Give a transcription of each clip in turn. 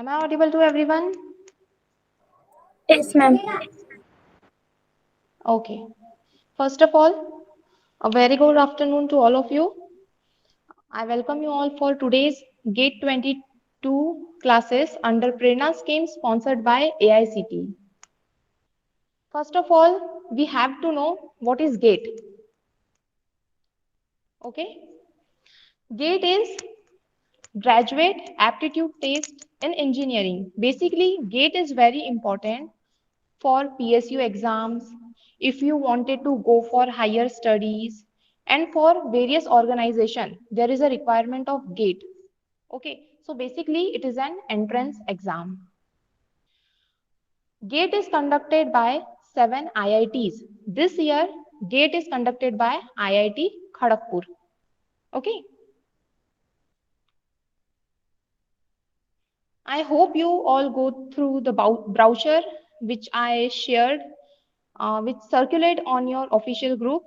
Am I audible to everyone? Yes, ma'am. Okay. First of all, a very good afternoon to all of you. I welcome you all for today's GATE 22 classes under Prerna scheme sponsored by AICT. First of all, we have to know what is GATE. Okay. GATE is Graduate Aptitude Test in Engineering. Basically, GATE is very important for PSU exams, if you wanted to go for higher studies, and for various organization, there is a requirement of GATE. Okay, so basically it is an entrance exam. GATE is conducted by 7 IITs. This year, GATE is conducted by IIT Kharagpur. Okay, I hope you all go through the brochure which I shared, which circulate on your official group.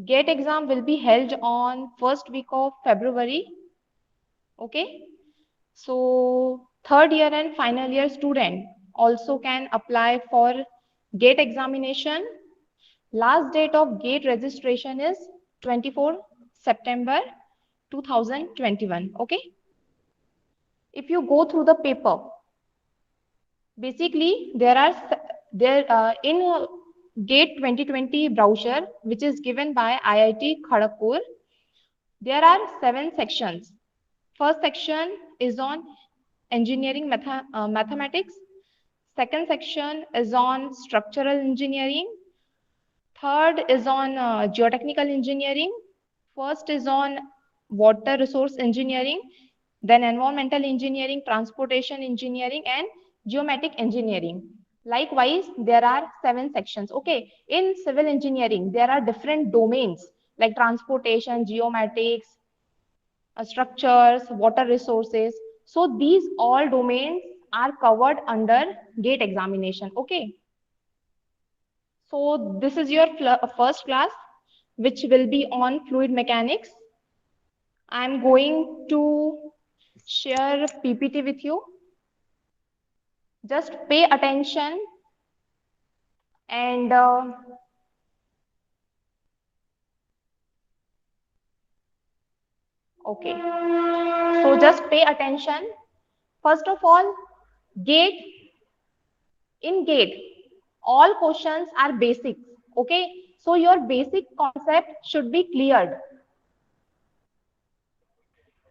GATE exam will be held on first week of February. Okay. So third year and final year student also can apply for GATE examination. Last date of GATE registration is 24 September 2021. Okay. If you go through the paper, basically there in GATE 2020 brochure, which is given by IIT Kharagpur, there are 7 sections. First section is on engineering mathematics. Second section is on structural engineering. Third is on geotechnical engineering. First is on water resource engineering, then environmental engineering, transportation engineering, and geomatic engineering. Likewise, there are 7 sections. Okay, in civil engineering, there are different domains like transportation, geomatics, structures, water resources. So these all domains are covered under GATE examination. Okay. So this is your first class, which will be on fluid mechanics. I'm going to share PPT with you. Just pay attention and okay. So just pay attention. First of all, GATE in GATE, all questions are basic. Okay, so your basic concept should be cleared.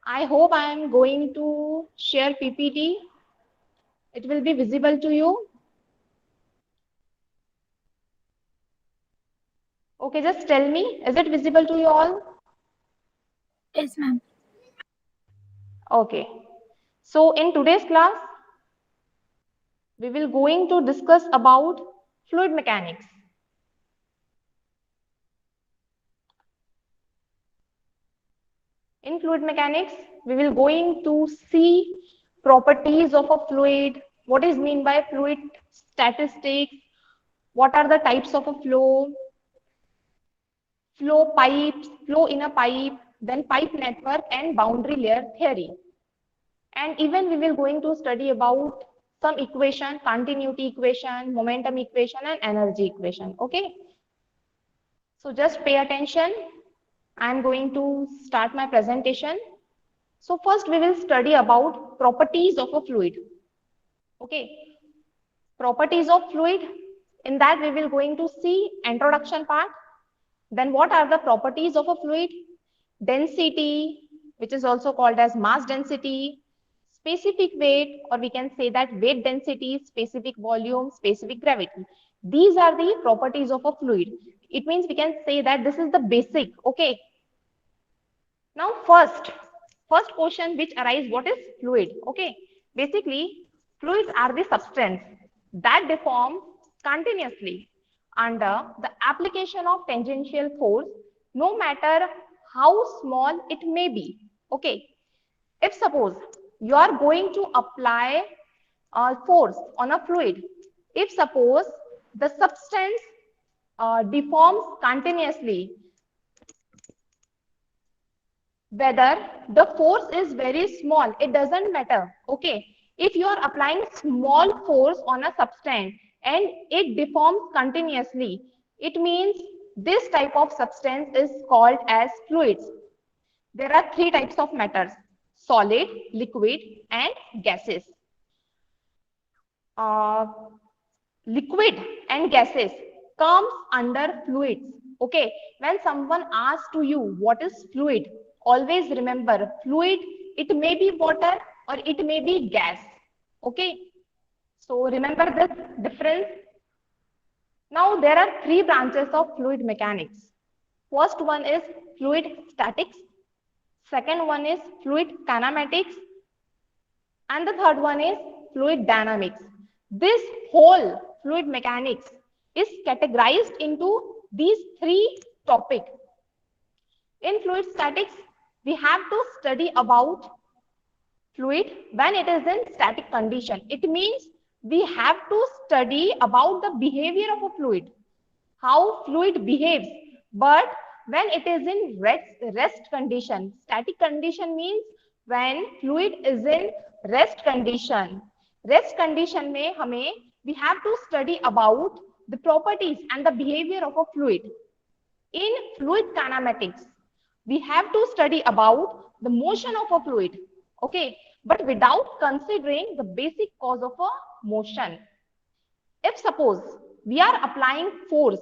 I hope I am going to share PPT. It will be visible to you. Okay, just tell me, is it visible to you all? Yes, ma'am. Okay, so in today's class we will going to discuss about fluid mechanics. In fluid mechanics, we will going to see properties of a fluid, what is mean by fluid statistics, what are the types of a flow, flow pipes, flow in a pipe, then pipe network and boundary layer theory. And even we will going to study about some equation, continuity equation, momentum equation and energy equation. Okay. So just pay attention. I'm going to start my presentation. So first we will study about properties of a fluid. Okay, properties of fluid. In that we will going to see introduction part. Then what are the properties of a fluid? Density, which is also called as mass density, specific weight, or we can say that weight density, specific volume, specific gravity. These are the properties of a fluid. It means we can say that this is the basic. Okay, now first question which arise, what is fluid? Okay, basically fluids are the substance that deform continuously under the application of tangential force, no matter how small it may be. Okay, if suppose you are going to apply force on a fluid, if suppose the substance deforms continuously, whether the force is very small, it doesn't matter. Okay, if you are applying small force on a substance and it deforms continuously, it means this type of substance is called as fluids. There are three types of matters: solid, liquid, and gases. uh, Liquid and gases comes under fluids. Okay, when someone asks to you what is fluid, always remember fluid, it may be water or it may be gas. Okay, so remember this difference. Now there are three branches of fluid mechanics. First one is fluid statics, second one is fluid kinematics, and the third one is fluid dynamics. This whole fluid mechanics is categorized into these three topics. In fluid statics, we have to study about fluid when it is in static condition. It means we have to study about the behavior of a fluid, how fluid behaves. But when it is in rest condition, static condition means when fluid is in rest condition. Rest condition में हमें we have to study about the properties and the behavior of a fluid. In fluid kinematics, we have to study about the motion of a fluid, okay, but without considering the basic cause of a motion. If suppose we are applying force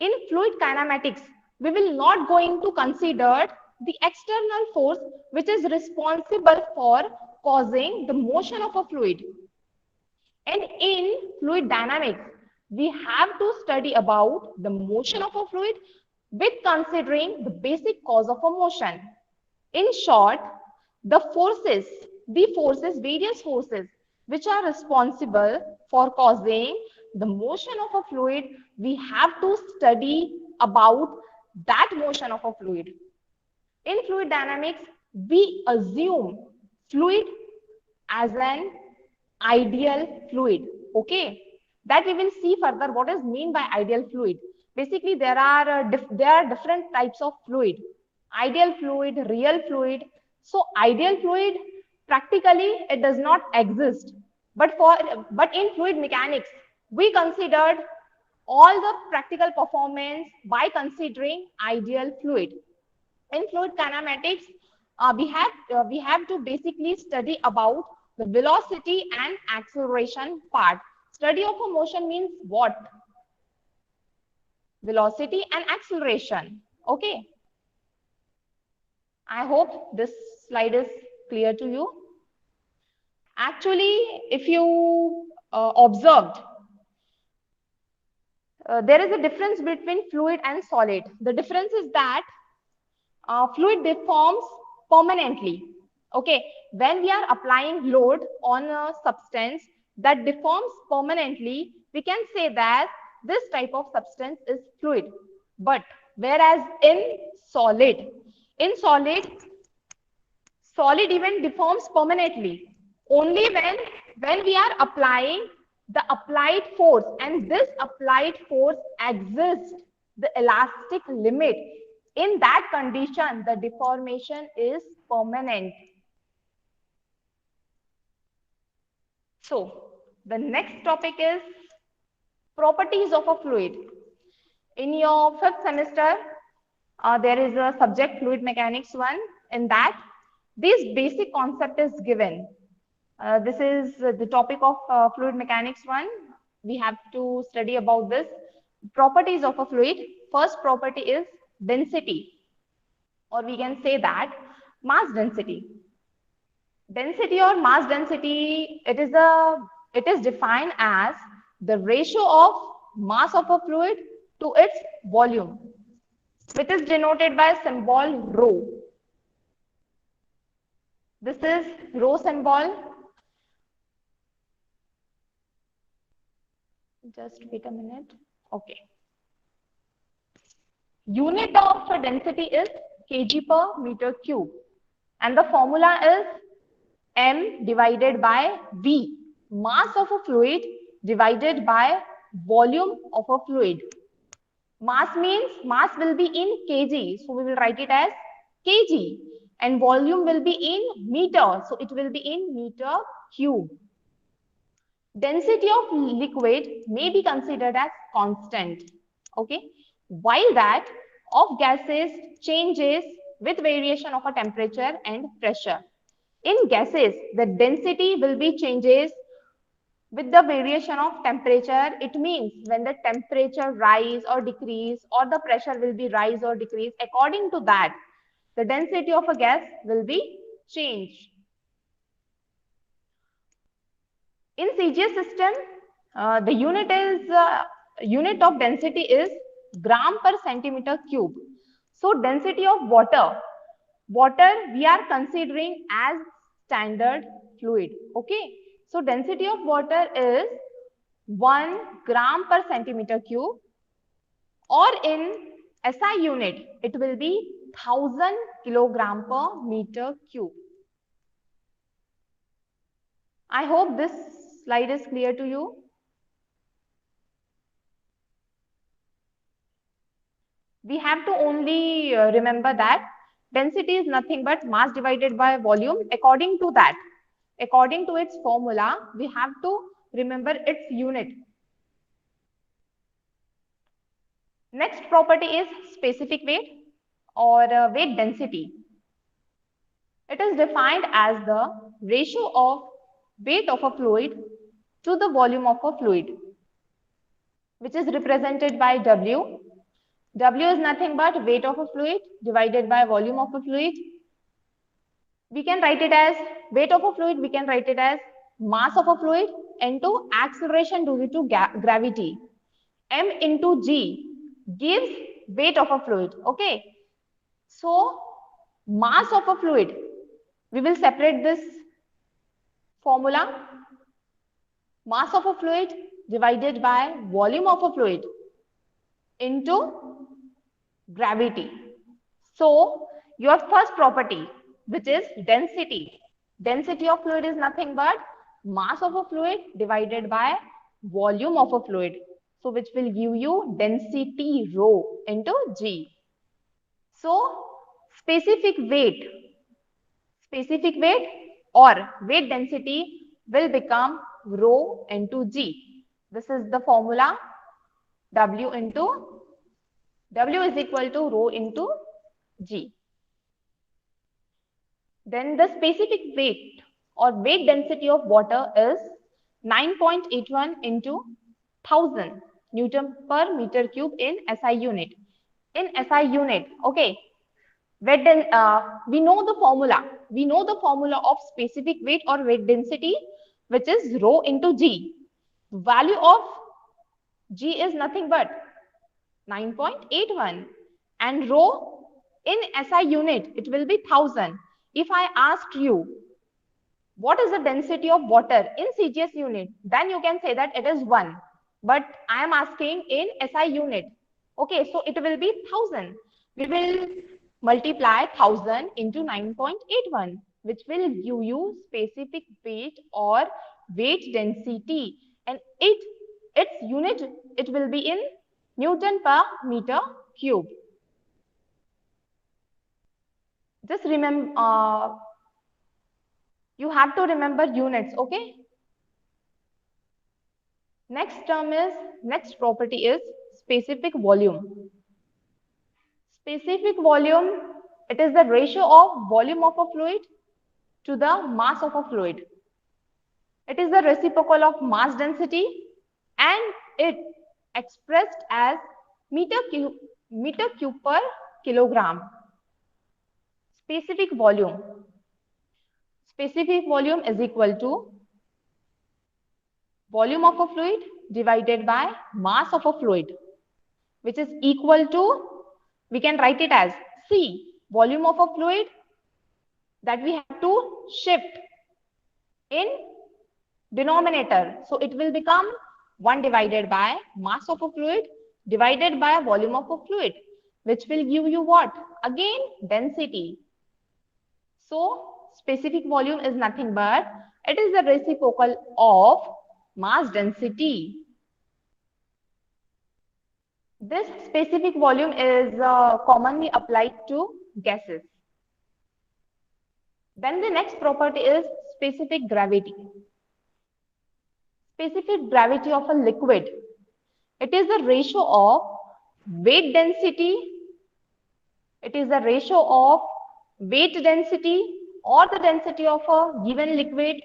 in fluid kinematics, we will not going to consider the external force which is responsible for causing the motion of a fluid. And in fluid dynamics, we have to study about the motion of a fluid with considering the basic cause of a motion. In short, the various forces which are responsible for causing the motion of a fluid, we have to study about that motion of a fluid. In fluid dynamics, we assume fluid as an ideal fluid. Okay, that we will see further what is mean by ideal fluid. Basically, there are different types of fluid: ideal fluid, real fluid. So ideal fluid, practically it does not exist, but in fluid mechanics we considered all the practical performance by considering ideal fluid. In fluid kinematics, we have to basically study about the velocity and acceleration part. Study of a motion means what? Velocity and acceleration. Okay. I hope this slide is clear to you. Actually, if you observed, there is a difference between fluid and solid. The difference is that fluid deforms permanently. Okay, when we are applying load on a substance that deforms permanently, we can say that this type of substance is fluid. But whereas in solid even deforms permanently only when we are applying the applied force, and this applied force exists the elastic limit. In that condition, the deformation is permanent. So the next topic is properties of a fluid. In your 5th semester, there is a subject fluid mechanics 1. In that, this basic concept is given. This is the topic of fluid mechanics 1. We have to study about this. Properties of a fluid. First property is density, or we can say that mass density. Density or mass density, it is defined as the ratio of mass of a fluid to its volume, which is denoted by symbol rho. This is rho symbol. Just wait a minute. Okay. Unit of density is kg per meter cube, and the formula is m divided by v, mass of a fluid divided by volume of a fluid. Mass means mass will be in kg, so we will write it as kg, and volume will be in meter, so it will be in meter cube. Density of liquid may be considered as constant, okay, while that of gases changes with variation of a temperature and pressure. In gases, the density will be changes with the variation of temperature. It means when the temperature rise or decrease, or the pressure will be rise or decrease, according to that, the density of a gas will be changed. In CGS system, the unit of density is gram per centimeter cube. So density of water we are considering as standard fluid. Okay, so density of water is 1 gram per centimeter cube, or in SI unit it will be 1000 kilogram per meter cube. I hope this slide is clear to you. We have to only remember that density is nothing but mass divided by volume. According to that, according to its formula, we have to remember its unit. Next property is specific weight or weight density. It is defined as the ratio of weight of a fluid to the volume of a fluid, which is represented by W. W is nothing but weight of a fluid divided by volume of a fluid. We can write it as weight of a fluid, we can write it as mass of a fluid into acceleration due to gravity. M into G gives weight of a fluid. Okay, so mass of a fluid, we will separate this formula. Mass of a fluid divided by volume of a fluid into gravity. So your first property, which is density. Density of fluid is nothing but mass of a fluid divided by volume of a fluid. So which will give you density rho into G. So specific weight or weight density will become rho into G. This is the formula. W is equal to rho into G. Then the specific weight or weight density of water is 9.81 into 1000 Newton per meter cube in SI unit. In SI unit, okay, we know the formula. We know the formula of specific weight or weight density, which is rho into G. Value of G is nothing but 9.81, and rho in SI unit, it will be 1000. If I asked you, what is the density of water in CGS unit, then you can say that it is 1. But I am asking in SI unit. Okay, so it will be 1000. We will multiply 1000 into 9.81, which will give you specific weight or weight density. And its unit, it will be in Newton per meter cube. Just remember, you have to remember units, okay? Next property is specific volume. Specific volume, it is the ratio of volume of a fluid to the mass of a fluid. It is the reciprocal of mass density, and it expressed as meter cube per kilogram. Specific volume is equal to volume of a fluid divided by mass of a fluid, which is equal to, we can write it as C, volume of a fluid that we have to shift in denominator. So it will become 1 divided by mass of a fluid divided by volume of a fluid, which will give you what? Again, density. So specific volume is nothing but it is the reciprocal of mass density. This specific volume is commonly applied to gases. Then the next property is specific gravity. Specific gravity of a liquid. It is the ratio of weight density. It is the ratio of weight density or the density of a given liquid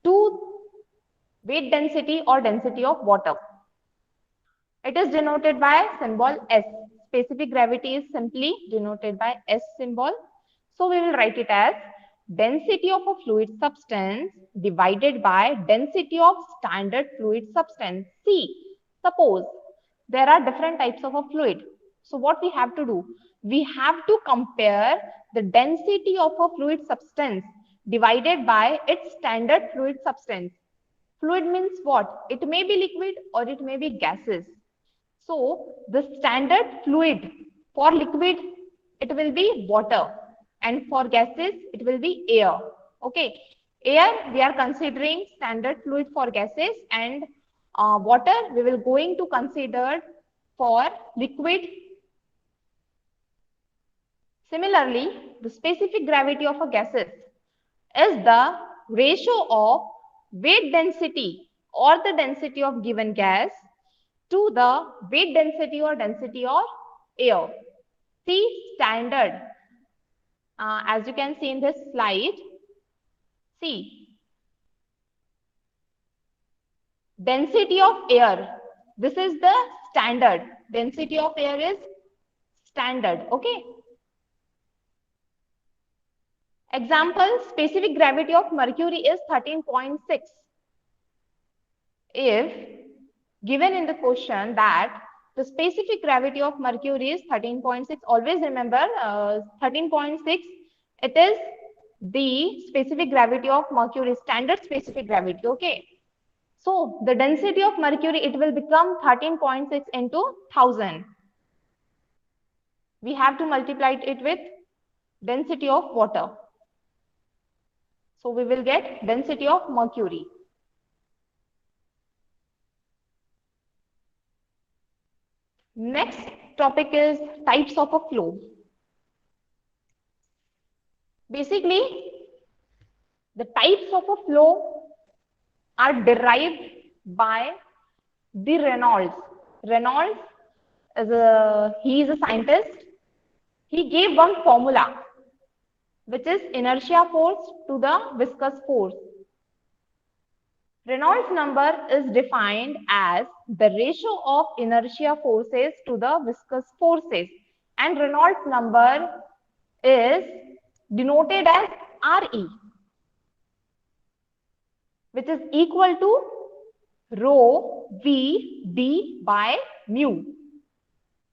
to weight density or density of water. It is denoted by symbol S. Specific gravity is simply denoted by S symbol. So we will write it as density of a fluid substance divided by density of standard fluid substance. See, suppose there are different types of a fluid. So what we have to do? We have to compare the density of a fluid substance divided by its standard fluid substance. Fluid means what? It may be liquid or it may be gases. So the standard fluid for liquid, it will be water, and for gases, it will be air. Okay, air we are considering standard fluid for gases, and water we will going to consider for liquid. Similarly, the specific gravity of a gases is the ratio of weight density or the density of given gas to the weight density or density of air. See standard, as you can see in this slide, see density of air. This is the standard. Density of air is standard. Okay. Example, specific gravity of mercury is 13.6. If given in the question that the specific gravity of mercury is 13.6, always remember 13.6, it is the specific gravity of mercury, standard specific gravity. Okay. So the density of mercury, it will become 13.6 into 1000. We have to multiply it with density of water. So we will get density of mercury. Next topic is types of a flow. Basically, the types of a flow are derived by the Reynolds. Reynolds he is a scientist. He gave one formula, which is inertia force to the viscous force. Reynolds number is defined as the ratio of inertia forces to the viscous forces, and Reynolds number is denoted as Re, which is equal to rho V d by mu.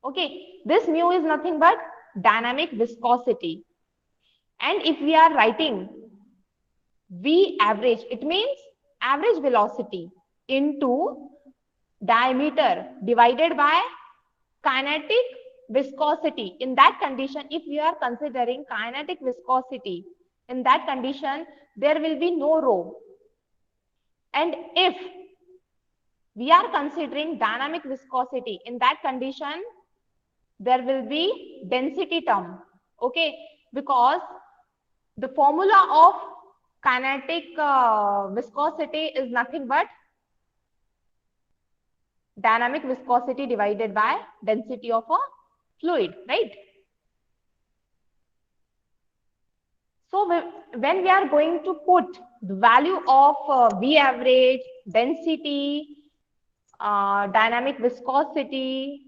Okay, this mu is nothing but dynamic viscosity. And if we are writing V average, it means average velocity into diameter divided by kinetic viscosity. In that condition, if we are considering kinetic viscosity, in that condition, there will be no rho. And if we are considering dynamic viscosity, in that condition, there will be density term. Okay, because the formula of kinetic viscosity is nothing but dynamic viscosity divided by density of a fluid, right? So when we are going to put the value of V average, density, dynamic viscosity,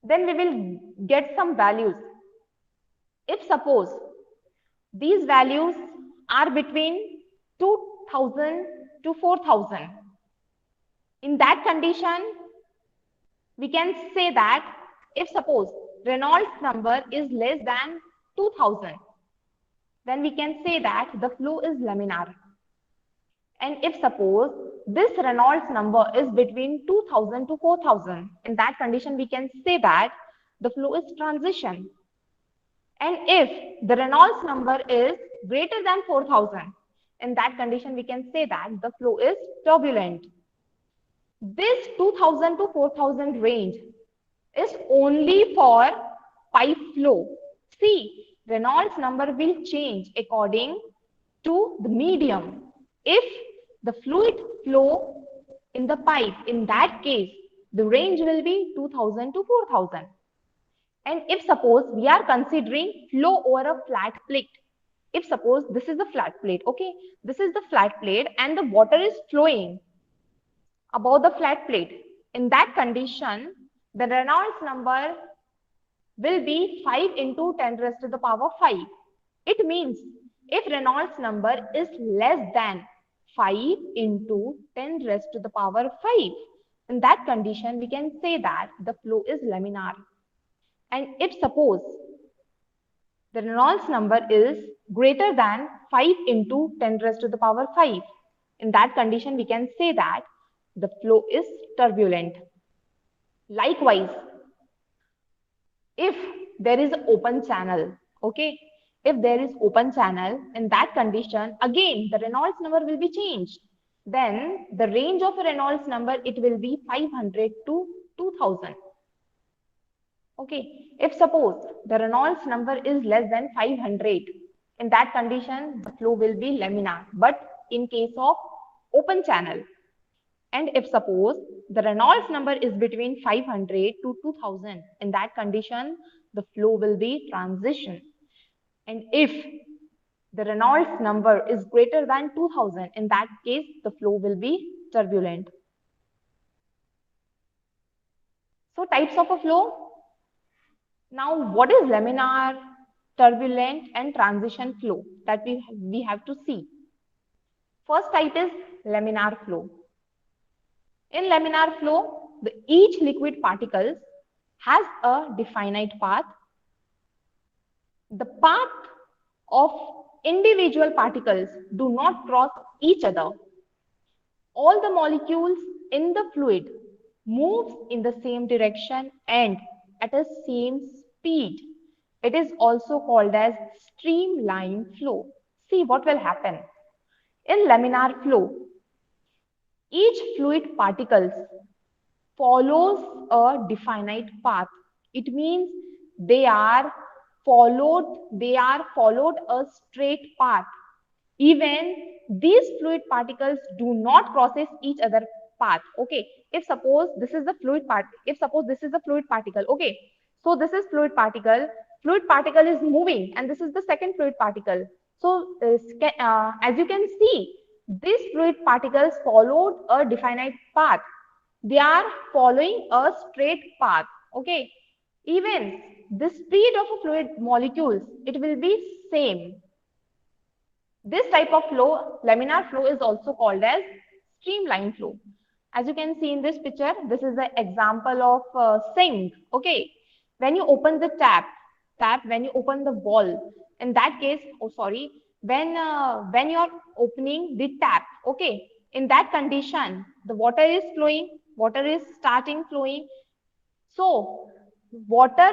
then we will get some values. If suppose these values are between 2000 to 4000, in that condition, we can say that if suppose Reynolds number is less than 2000, then we can say that the flow is laminar. And if suppose this Reynolds number is between 2000 to 4000, in that condition, we can say that the flow is transition. And if the Reynolds number is greater than 4000, in that condition, we can say that the flow is turbulent. This 2000 to 4000 range is only for pipe flow. See, Reynolds number will change according to the medium. If the fluid flow in the pipe, in that case, the range will be 2000 to 4000. And if suppose we are considering flow over a flat plate, if suppose this is the flat plate, okay, this is the flat plate and the water is flowing above the flat plate. In that condition, the Reynolds number will be 5 into 10 raised to the power 5. It means if Reynolds number is less than 5 into 10 raised to the power 5, in that condition, we can say that the flow is laminar. And if suppose the Reynolds number is greater than 5 into 10 raised to the power 5, in that condition, we can say that the flow is turbulent. Likewise, if there is open channel, okay, if there is open channel, in that condition, again, the Reynolds number will be changed. Then the range of a Reynolds number, it will be 500 to 2000. Okay, if suppose the Reynolds number is less than 500, in that condition, the flow will be laminar, but in case of open channel. And if suppose the Reynolds number is between 500 to 2000, in that condition, the flow will be transition. And if the Reynolds number is greater than 2000, in that case, the flow will be turbulent. So types of a flow. Now, what is laminar, turbulent, and transition flow that we have to see? First type is laminar flow. In laminar flow, each liquid particles has a definite path. The path of individual particles do not cross each other. All the molecules in the fluid moves in the same direction and at a same speed. It is also called as streamline flow. See what will happen. In laminar flow, each fluid particles follows a definite path. It means they are followed a straight path. Even these fluid particles do not crosses each other path. Okay, if suppose this is the fluid part, if suppose this is the fluid particle, okay, so this is fluid particle is moving, and this is the second fluid particle. So as you can see, these fluid particles followed a definite path. They are following a straight path. Okay, even the speed of a fluid molecules, it will be same. This type of flow, laminar flow, is also called as streamline flow. As you can see in this picture, this is the example of sink. Okay, when you open the tap, when you open the valve, in that case, when you are opening the tap, okay, in that condition, the water is flowing, water is starting flowing. So water,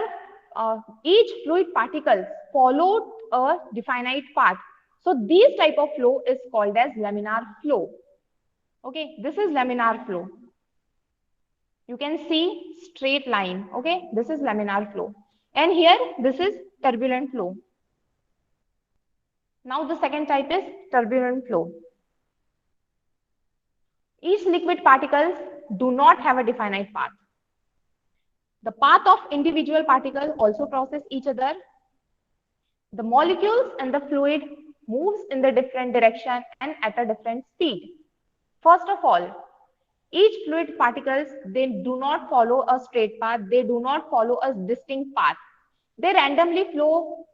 each fluid particles followed a definite path. So this type of flow is called as laminar flow. Okay, this is laminar flow. You can see straight line. Okay, this is laminar flow. And here, this is turbulent flow. Now the second type is turbulent flow. Each liquid particles do not have a definite path. The path of individual particles also crosses each other. The molecules and the fluid moves in the different direction and at a different speed. First of all, each fluid particles, they do not follow a straight path. They do not follow a distinct path. They randomly flow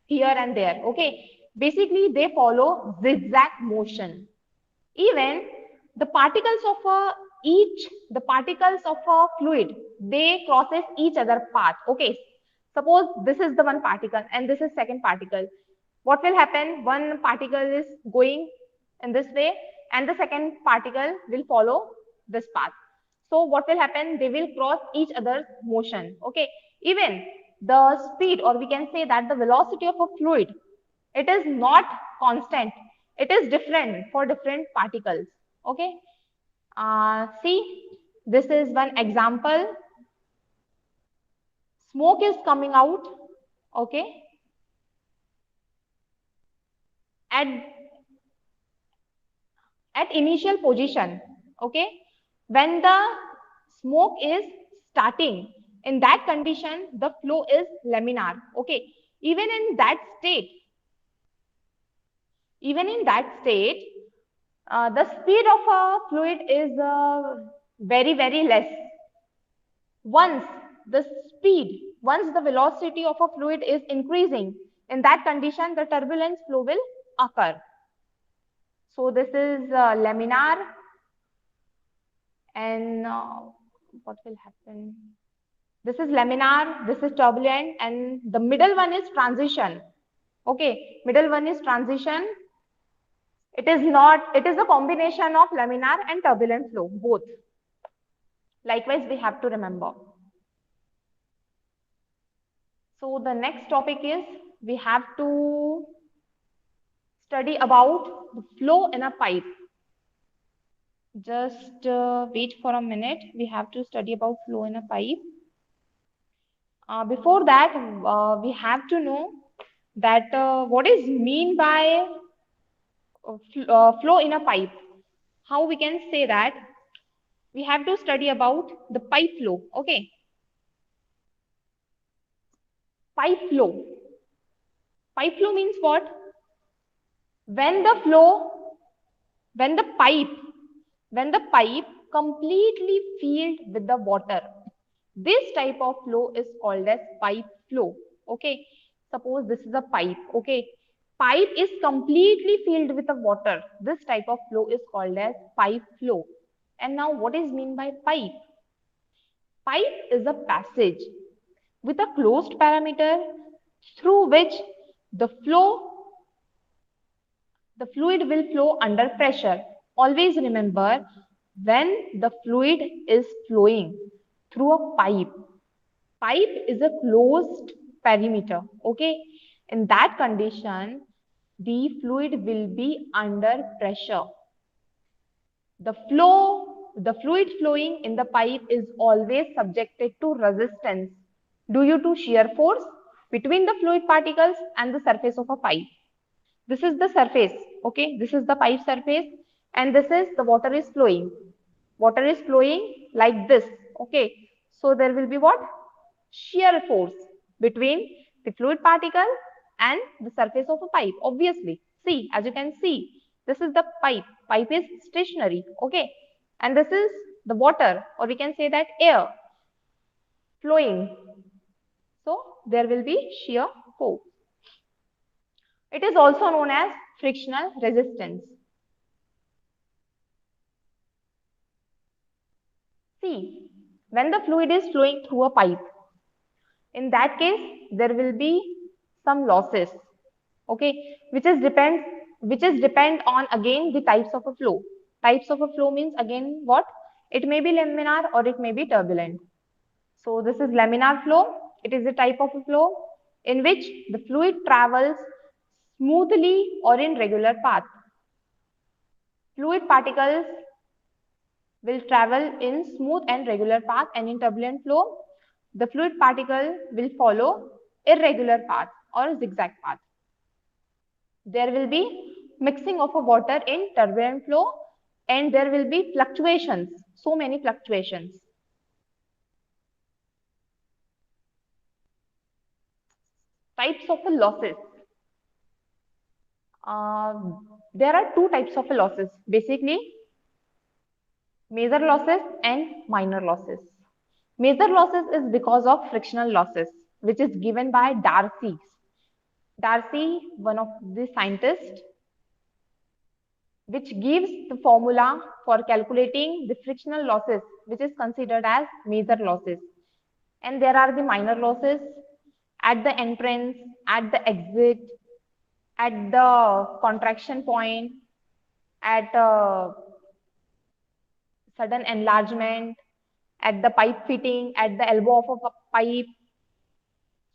here and there. Okay, basically they follow zigzag motion. Even the particles of a fluid, they crosses each other path. Okay, suppose this is the one particle and this is second particle. What will happen? One particle is going in this way and the second particle will follow this path. So what will happen? They will cross each other's motion. Okay, even the speed, or we can say that the velocity of a fluid, it is not constant. It is different for different particles. Okay, see, this is one example. smoke is coming out, okay, at initial position, okay, when the smoke is starting, in that condition the flow is laminar, okay. Even in that state, the speed of a fluid is very, very less. Once once the velocity of a fluid is increasing, in that condition the turbulence flow will occur. So this is laminar, and what will happen? This is laminar, this is turbulent, and the middle one is transition. Okay, middle one is transition. It is a combination of laminar and turbulent flow, both. Likewise, we have to remember. So the next topic is we have to study about the flow in a pipe. Just wait for a minute. We have to study about flow in a pipe. Before that, we have to know that what is mean by flow in a pipe. How we can say that? We have to study about the pipe flow. Okay. Pipe flow. Pipe flow means what? When the pipe completely filled with the water, this type of flow is called as pipe flow. Okay. Suppose this is a pipe. Okay. Pipe is completely filled with the water. This type of flow is called as pipe flow. And now what is mean by pipe? Pipe is a passage with a closed parameter through which the fluid will flow under pressure. Always remember, when the fluid is flowing through a pipe is a closed perimeter, okay. In that condition, the fluid will be under pressure. The fluid flowing in the pipe is always subjected to resistance due to shear force between the fluid particles and the surface of a pipe. This is the surface, okay. This is the pipe surface, and this is the water is flowing. Water is flowing like this, okay. So there will be what? Shear force between the fluid particle and the surface of a pipe, obviously. See, as you can see, this is the pipe. Pipe is stationary, okay. And this is the water, or we can say that air flowing. So there will be shear force. It is also known as frictional resistance. See, when the fluid is flowing through a pipe, in that case, there will be some losses, okay, which is depend on again the types of a flow. Types of a flow means again what? It may be laminar or it may be turbulent. So this is laminar flow. It is a type of a flow in which the fluid travels smoothly or in regular path. Fluid particles will travel in smooth and regular path, and in turbulent flow, the fluid particle will follow irregular path or zigzag path. There will be mixing of a water in turbulent flow, and there will be fluctuations, so many fluctuations. Types of losses. There are two types of losses, basically major losses and minor losses. Major losses is because of frictional losses, which is given by Darcy. Darcy, one of the scientists, which gives the formula for calculating the frictional losses, which is considered as major losses. And there are the minor losses at the entrance, at the exit, at the contraction point, at sudden enlargement, at the pipe fitting, at the elbow of a pipe.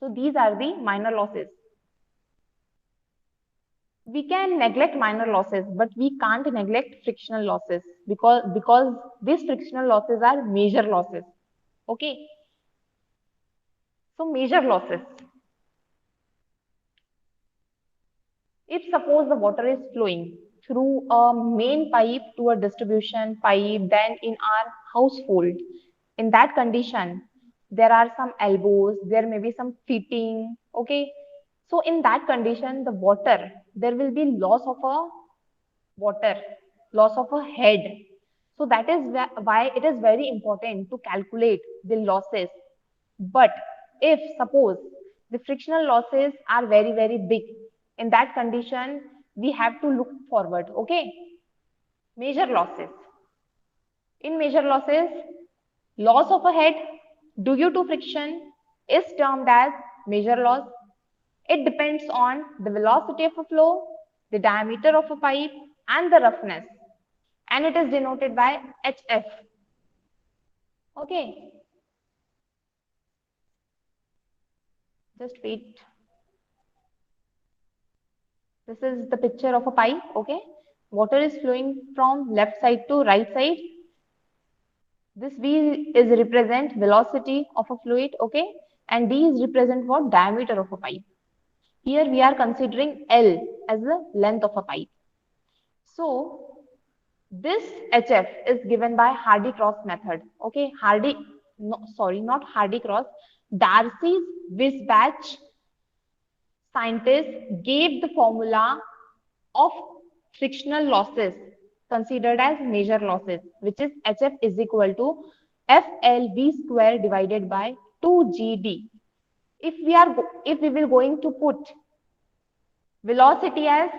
So these are the minor losses. We can neglect minor losses, but we can't neglect frictional losses because these frictional losses are major losses. Okay. So major losses. If suppose the water is flowing through a main pipe to a distribution pipe, then in our household, in that condition, there are some elbows, there may be some fitting, okay? So in that condition, the water, there will be loss of a water, loss of a head. So that is why it is very important to calculate the losses. But if suppose the frictional losses are very, very big, in that condition, we have to look forward, okay? Major losses. In major losses, loss of a head due to friction is termed as major loss. It depends on the velocity of a flow, the diameter of a pipe, and the roughness. And it is denoted by HF. Okay. Just wait. This is the picture of a pipe. Okay. Water is flowing from left side to right side. This V is represent velocity of a fluid. Okay. And D is represent what? Diameter of a pipe. Here we are considering L as the length of a pipe. So this HF is given by Hardy-Cross method. Okay, not Hardy-Cross. Darcy's Weisbach scientists gave the formula of frictional losses considered as major losses, which is HF is equal to FLV square divided by 2GD. If we will going to put velocity as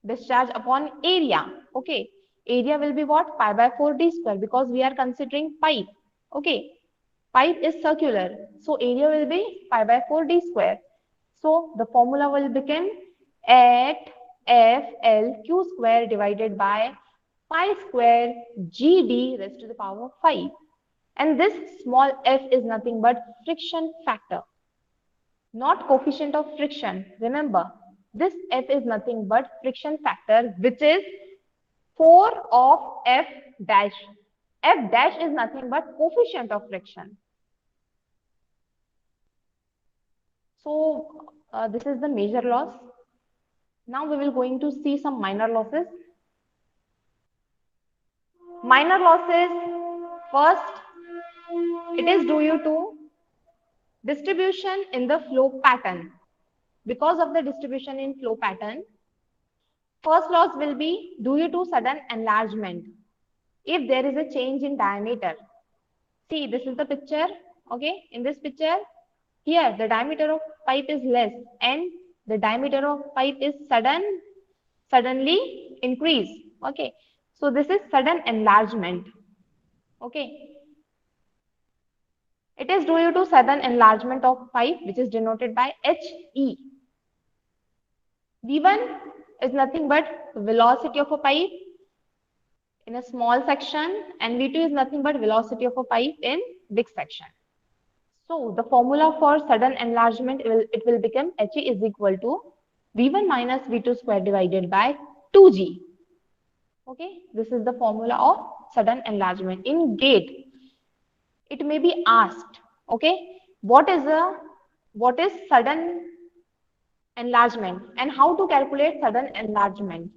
discharge upon area. Okay, area will be what? Pi by 4 d square, because we are considering pipe. Okay, pipe is circular, so area will be pi by 4 d square. So the formula will become 8 FLQ square divided by pi square GD raised to the power of 5. And this small f is nothing but friction factor, not coefficient of friction. Remember, this F is nothing but friction factor, which is 4 of F dash. F dash is nothing but coefficient of friction. So this is the major loss. Now we will going to see some minor losses. Minor losses, first, it is due to distribution in the flow pattern. Because of the distribution in flow pattern, first loss will be due to sudden enlargement. If there is a change in diameter, see, this is the picture. Okay, in this picture, here the diameter of pipe is less and the diameter of pipe is suddenly increase. Okay, so this is sudden enlargement. Okay, it is due to sudden enlargement of pipe, which is denoted by HE. V1 is nothing but velocity of a pipe in a small section, and V2 is nothing but velocity of a pipe in big section. So the formula for sudden enlargement, it will become HE is equal to V1 minus V2 square divided by 2G. Okay, this is the formula of sudden enlargement. In GATE, it may be asked, okay, what is sudden enlargement and how to calculate sudden enlargement?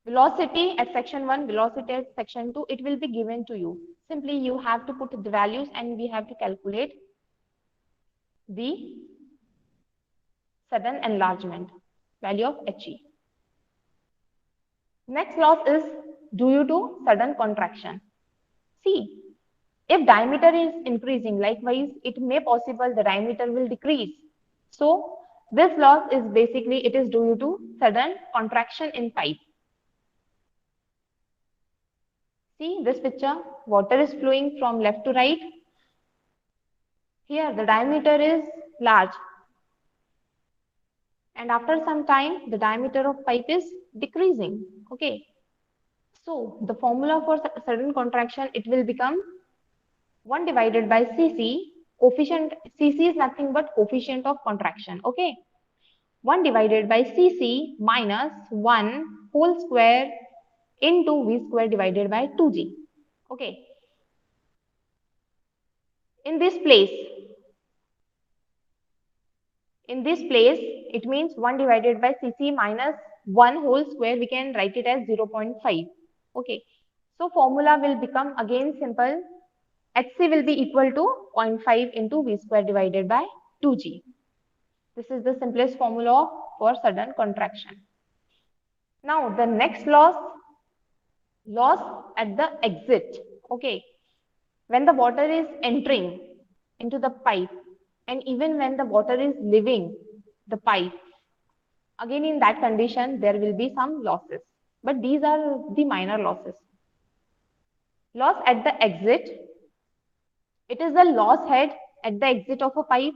Velocity at section 1, velocity at section 2, it will be given to you. Simply you have to put the values and we have to calculate the sudden enlargement value of HE. Next loss is due to sudden contraction. See, if diameter is increasing, likewise, it may possible the diameter will decrease. So this loss is basically, it is due to sudden contraction in pipe. See this picture, water is flowing from left to right. Here the diameter is large. And after some time, the diameter of pipe is decreasing. Okay. So the formula for sudden contraction, it will become 1 divided by Cc. Coefficient Cc is nothing but coefficient of contraction. Okay. 1 divided by Cc minus 1 whole square into V square divided by 2G. Okay. In this place, it means 1 divided by Cc minus 1 whole square. We can write it as 0.5. Okay. So formula will become again simple. Hc will be equal to 0.5 into V square divided by 2G. This is the simplest formula for sudden contraction. Now the next loss at the exit. Okay. When the water is entering into the pipe, and even when the water is leaving the pipe, again in that condition there will be some losses, but these are the minor losses. Loss at the exit, it is the loss head at the exit of a pipe.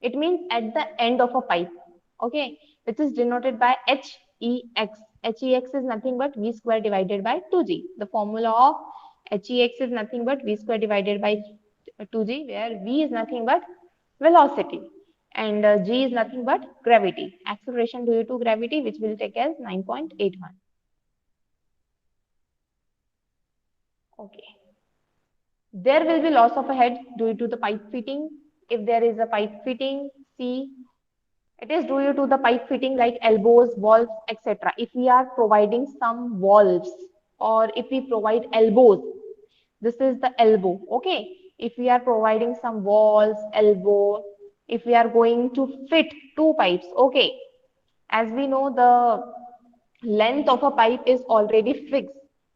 It means at the end of a pipe, okay, which is denoted by HEX. HEX is nothing but V square divided by 2G. The formula of HEX is nothing but V square divided by 2G, where V is nothing but velocity and G is nothing but gravity, acceleration due to gravity, which will take as 9.81. Okay. There will be loss of a head due to the pipe fitting. If there is a pipe fitting, see, it is due to the pipe fitting like elbows, valves, etc. If we are providing some valves or if we provide elbows, this is the elbow, okay? If we are providing some valves, elbow, if we are going to fit two pipes, okay? As we know, the length of a pipe is already fixed.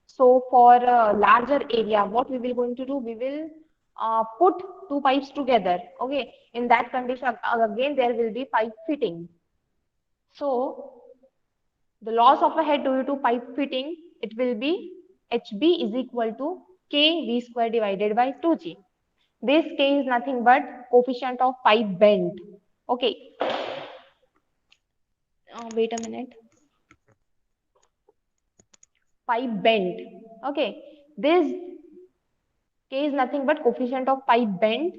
So for a larger area, what we will going to do, we will put two pipes together. Okay, in that condition, again there will be pipe fitting. So the loss of a head due to pipe fitting, it will be HB is equal to KV square divided by 2G. This K is nothing but coefficient of pipe bend. Okay. Wait a minute. Pipe bend. Okay. This K is nothing but coefficient of pipe bend.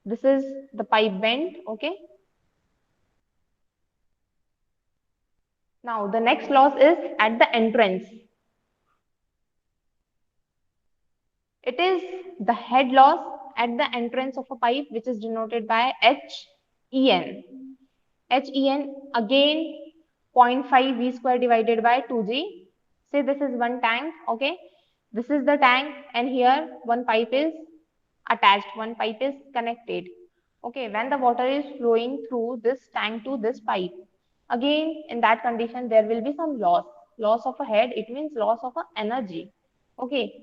This is the pipe bend. Okay. Now the next loss is at the entrance. It is the head loss at the entrance of a pipe, which is denoted by HEN. HEN again 0.5 V square divided by 2G. Say this is one tank, okay? This is the tank and here one pipe is attached, one pipe is connected. Okay, when the water is flowing through this tank to this pipe, again in that condition there will be some loss of a head. It means loss of a energy. Okay,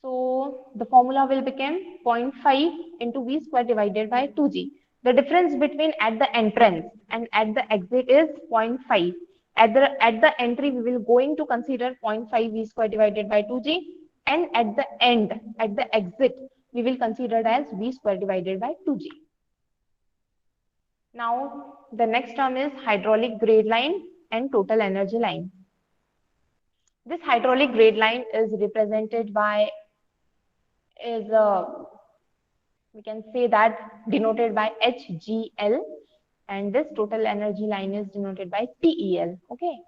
so the formula will become 0.5 into V square divided by 2G. The difference between at the entrance and at the exit is 0.5. At the entry, we will going to consider 0.5 V square divided by 2G, and at the end, at the exit, we will consider it as V square divided by 2G. Now, the next term is hydraulic grade line and total energy line. This hydraulic grade line is represented by, we can say that denoted by HGL, and this total energy line is denoted by TEL. Okay.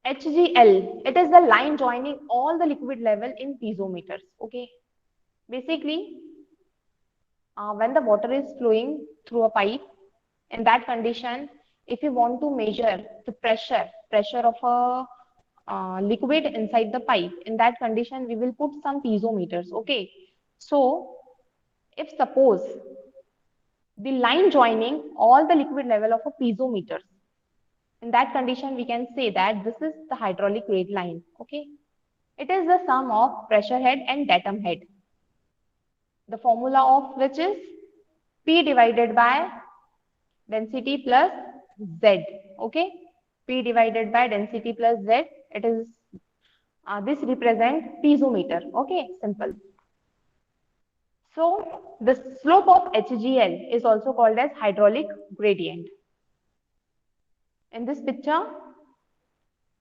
HGL, it is the line joining all the liquid level in piezometers. Okay. Basically, when the water is flowing through a pipe, in that condition, if you want to measure the pressure of a liquid inside the pipe, in that condition, we will put some piezometers. Okay. So, if suppose the line joining all the liquid level of a piezometer, in that condition, we can say that this is the hydraulic grade line. Okay. It is the sum of pressure head and datum head. The formula of which is P divided by density plus Z. Okay. P divided by density plus Z. It is, this represents piezometer. Okay. Simple. So the slope of HGL is also called as hydraulic gradient. In this picture,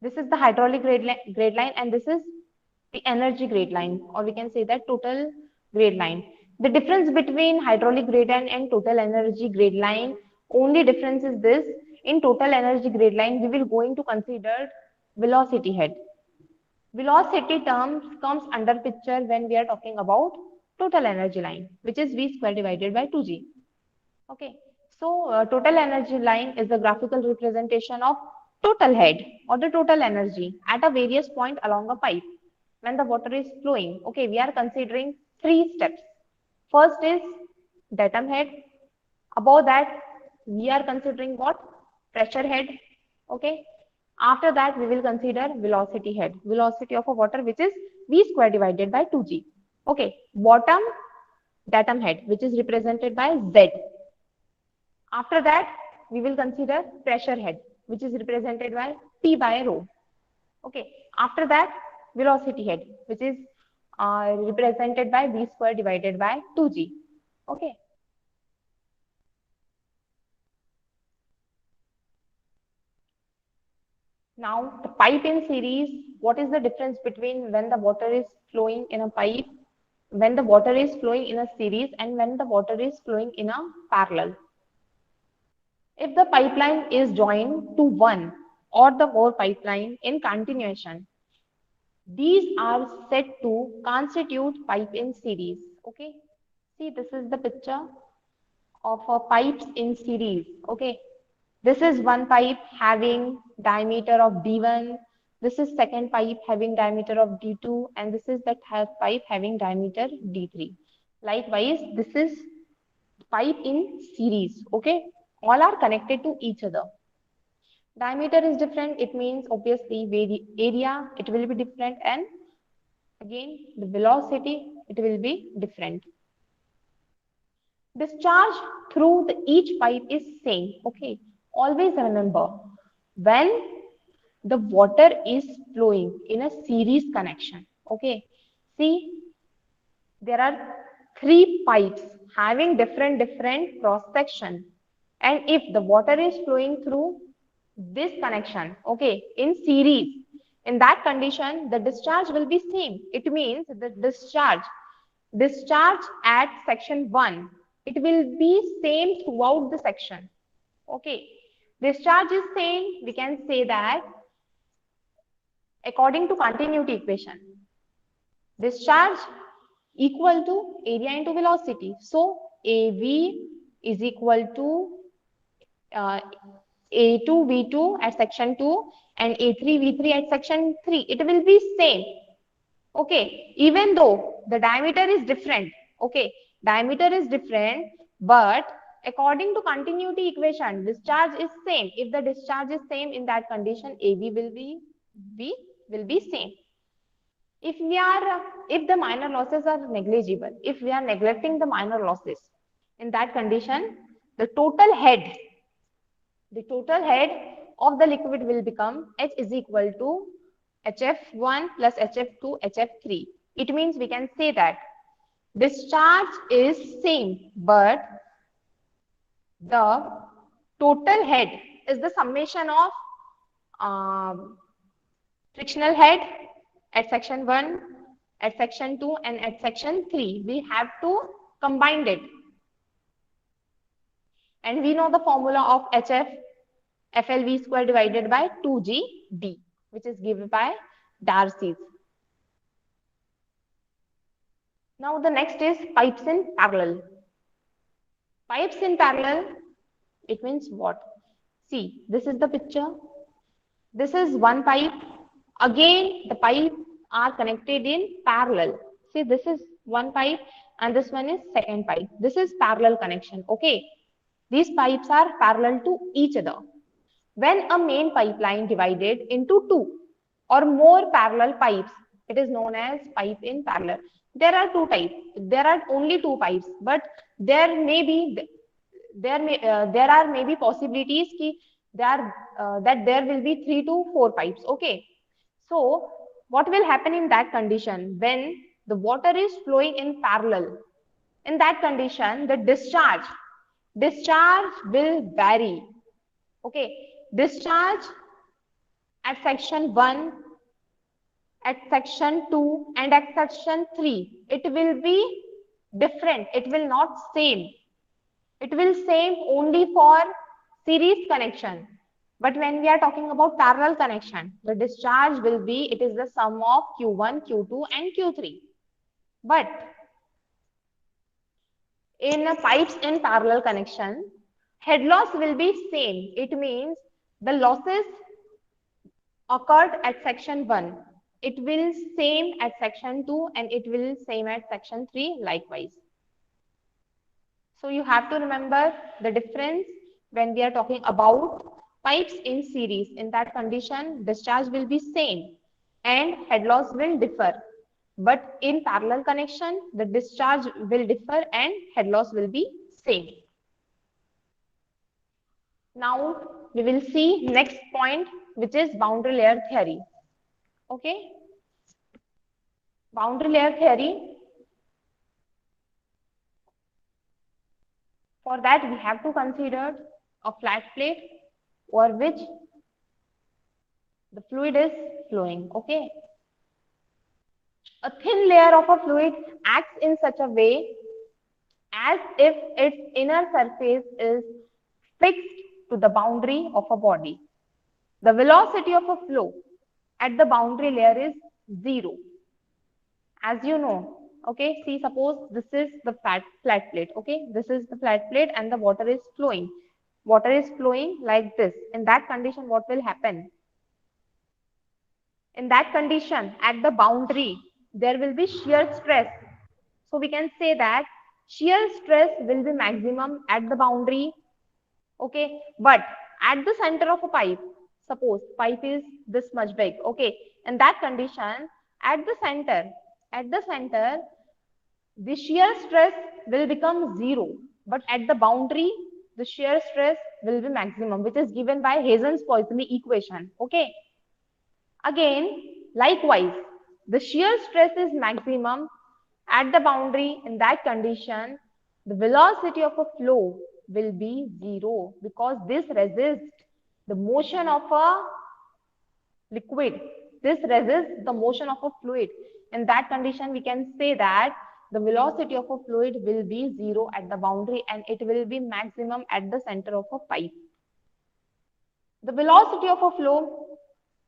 this is the hydraulic grade line and this is the energy grade line, or we can say that total grade line. The difference between hydraulic grade line and total energy grade line, only difference is this: in total energy grade line, we will going to consider velocity head. Velocity terms comes under picture when we are talking about total energy line, which is V square divided by 2G. Okay, so total energy line is the graphical representation of total head or the total energy at a various point along a pipe when the water is flowing. Okay, we are considering three steps. First is datum head. Above that, we are considering what? Pressure head. Okay. After that, we will consider velocity head. Velocity of a water, which is V square divided by 2G. Okay. Bottom datum head, which is represented by Z. After that, we will consider pressure head, which is represented by P by rho. Okay. After that, velocity head, which is represented by V square divided by 2G. Okay. Now, the pipe in series, what is the difference between when the water is flowing in a pipe, when the water is flowing in a series, and when the water is flowing in a parallel? If the pipeline is joined to one or the more pipeline in continuation, these are said to constitute pipe in series. Okay. See, this is the picture of a pipes in series. Okay. This is one pipe having diameter of D1. This is second pipe having diameter of D2, and this is that pipe having diameter D3. Likewise, this is pipe in series. Okay, all are connected to each other. Diameter is different. It means obviously area it will be different, and again the velocity it will be different. Discharge through each pipe is same. Okay, always remember when the water is flowing in a series connection. Okay, see there are three pipes having different cross section, and if the water is flowing through this connection, okay, in series, in that condition the discharge will be same. It means the discharge at section 1, it will be same throughout the section. Okay, discharge is same, we can say that according to continuity equation, discharge equal to area into velocity. So AV is equal to A2 V2 at section 2 and A3 V3 at section 3. It will be same. Okay, even though the diameter is different. Okay, diameter is different, but according to continuity equation, discharge is same. If the discharge is same, in that condition, AV will be same. If the minor losses are negligible, if we are neglecting the minor losses, in that condition, the total head of the liquid will become H is equal to HF1 plus HF2 HF3. It means we can say that discharge is same, but the total head is the summation of frictional head at section 1, at section 2 and at section 3. We have to combine it. And we know the formula of HF FLV square divided by 2GD, which is given by Darcy's. Now the next is pipes in parallel. Pipes in parallel, it means what? See, this is the picture. This is one pipe. Again, the pipes are connected in parallel. See, this is one pipe and this one is second pipe. This is parallel connection. Okay. These pipes are parallel to each other. When a main pipeline divided into two or more parallel pipes, it is known as pipe in parallel. There are two types. There are only two pipes, but there are maybe possibilities that there will be 3 to 4 pipes. Okay. So what will happen in that condition when the water is flowing in parallel? In that condition, the discharge will vary. Okay, discharge at section 1, at section 2 and at section 3, it will be different. It will not same. It will same only for series connection. But when we are talking about parallel connection, the discharge will be, it is the sum of Q1, Q2 and Q3. But in pipes in parallel connection, head loss will be same. It means the losses occurred at section 1. It will same at section 2 and it will same at section 3 likewise. So you have to remember the difference when we are talking about pipes in series. In that condition, discharge will be same and head loss will differ. But in parallel connection, the discharge will differ and head loss will be same. Now we will see next point, which is boundary layer theory. Okay. Boundary layer theory. For that, we have to consider a flat plate over which the fluid is flowing. Okay. A thin layer of a fluid acts in such a way as if its inner surface is fixed to the boundary of a body. The velocity of a flow at the boundary layer is 0. As you know, okay, see, suppose this is the flat plate, okay, this is the flat plate and the water is flowing. Water is flowing like this. In that condition, what will happen? In that condition, at the boundary, there will be shear stress. So we can say that shear stress will be maximum at the boundary, okay, but at the center of a pipe, suppose pipe is this much big, okay, in that condition, at the center, the shear stress will become 0, but at the boundary, the shear stress will be maximum, which is given by Hazen-Poiseuille equation, okay. Again, likewise, the shear stress is maximum at the boundary. In that condition, the velocity of a flow will be 0 because this resists the motion of a liquid. This resists the motion of a fluid. In that condition, we can say that the velocity of a fluid will be 0 at the boundary and it will be maximum at the center of a pipe. The velocity of a flow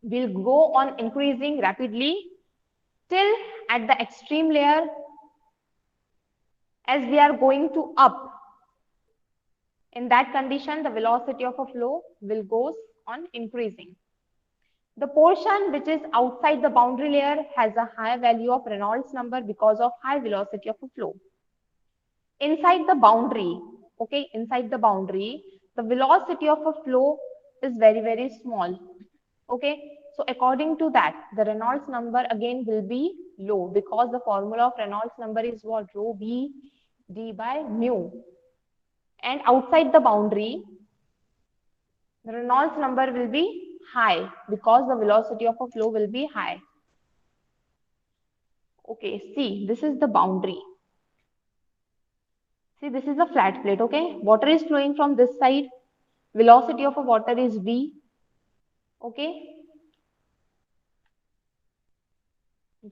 will go on increasing rapidly till at the extreme layer as we are going to up. In that condition, the velocity of a flow will go on increasing. The portion which is outside the boundary layer has a higher value of Reynolds number because of high velocity of a flow. Inside the boundary, okay, inside the boundary, the velocity of a flow is very, very small. Okay, so according to that, the Reynolds number again will be low because the formula of Reynolds number is what? Rho b d by mu. And outside the boundary, the Reynolds number will be high because the velocity of a flow will be high. Okay, see, this is the boundary. See, this is a flat plate, okay? Water is flowing from this side. Velocity of a water is v. Okay,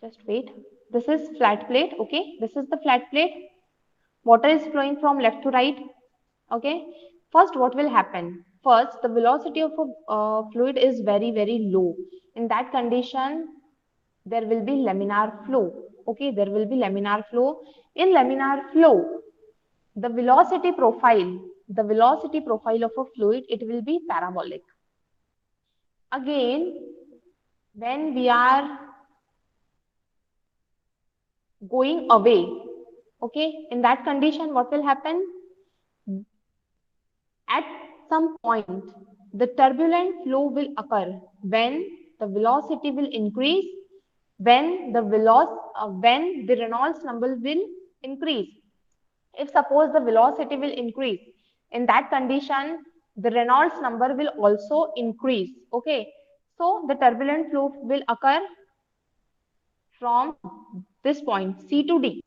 just wait. This is flat plate, okay? This is the flat plate. Water is flowing from left to right, okay? First, what will happen? First, the velocity of a fluid is very, very low. In that condition, there will be laminar flow, okay? There will be laminar flow. In laminar flow, the velocity profile of a fluid, it will be parabolic. Again, when we are going away, okay, in that condition, what will happen? At some point, the turbulent flow will occur when the velocity will increase, when the Reynolds number will increase. If suppose the velocity will increase, in that condition, the Reynolds number will also increase. Okay, so the turbulent flow will occur from this point C to D.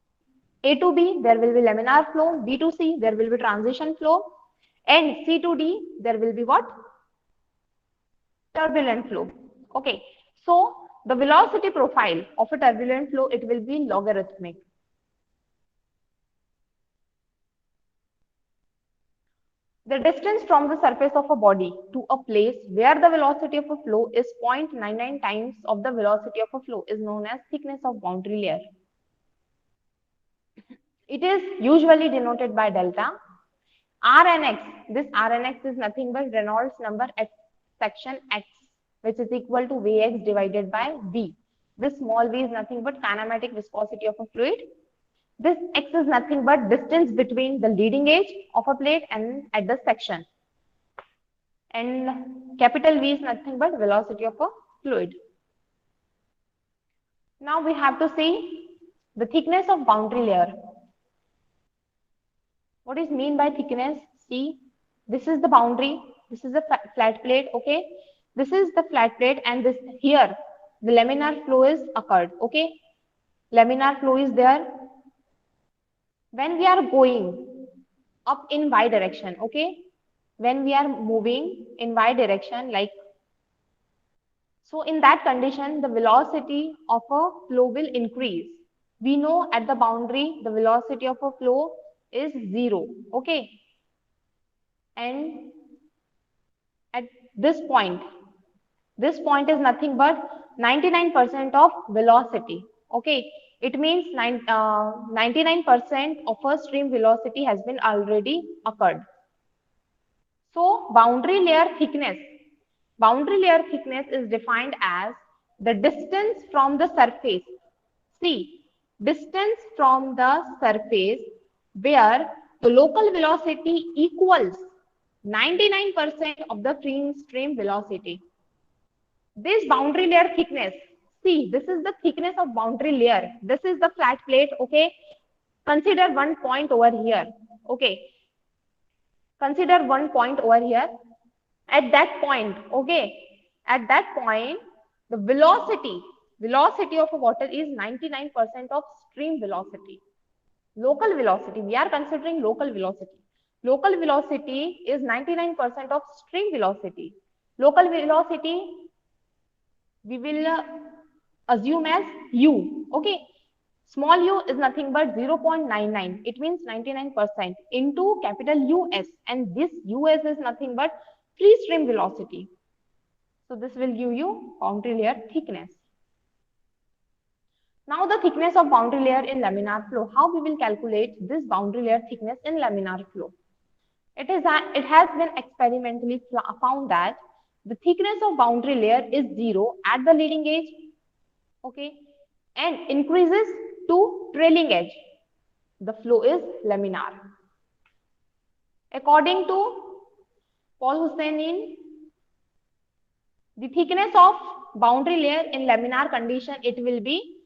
A to B, there will be laminar flow. B to C, there will be transition flow. And C to D, there will be what? Turbulent flow. Okay, so the velocity profile of a turbulent flow, it will be logarithmic. The distance from the surface of a body to a place where the velocity of a flow is 0.99 times of the velocity of a flow is known as thickness of boundary layer. It is usually denoted by delta. Rnx, this Rnx is nothing but Reynolds number at section x, which is equal to Vx divided by V. This small v is nothing but kinematic viscosity of a fluid. This x is nothing but distance between the leading edge of a plate and at the section. And capital V is nothing but velocity of a fluid. Now we have to see the thickness of boundary layer. What is mean by thickness? See, this is the boundary, this is a flat plate, okay? This is the flat plate and this here, the laminar flow is occurred, okay? Laminar flow is there. When we are going up in y direction, okay? When we are moving in y direction, like, so in that condition, the velocity of a flow will increase. We know at the boundary, the velocity of a flow is 0, okay? And at this point is nothing but 99% of velocity, okay? It means 99% of a stream velocity has been already occurred. So boundary layer thickness is defined as the distance from the surface. See, distance from the surface where the local velocity equals 99% of the free stream velocity. This boundary layer thickness, see, this is the thickness of boundary layer. This is the flat plate, okay? Consider one point over here, okay? Consider one point over here. At that point, okay? At that point, the velocity of a water is 99% of stream velocity. Local velocity, we are considering local velocity. Local velocity is 99% of stream velocity. Local velocity, we will assume as u, okay? Small u is nothing but 0.99. It means 99% into capital US. And this US is nothing but free stream velocity. So this will give you boundary layer thickness. Now the thickness of boundary layer in laminar flow. How we will calculate this boundary layer thickness in laminar flow? It has been experimentally found that the thickness of boundary layer is 0 at the leading edge, okay, and increases to trailing edge. The flow is laminar. According to Paul Hussein, the thickness of boundary layer in laminar condition, it will be,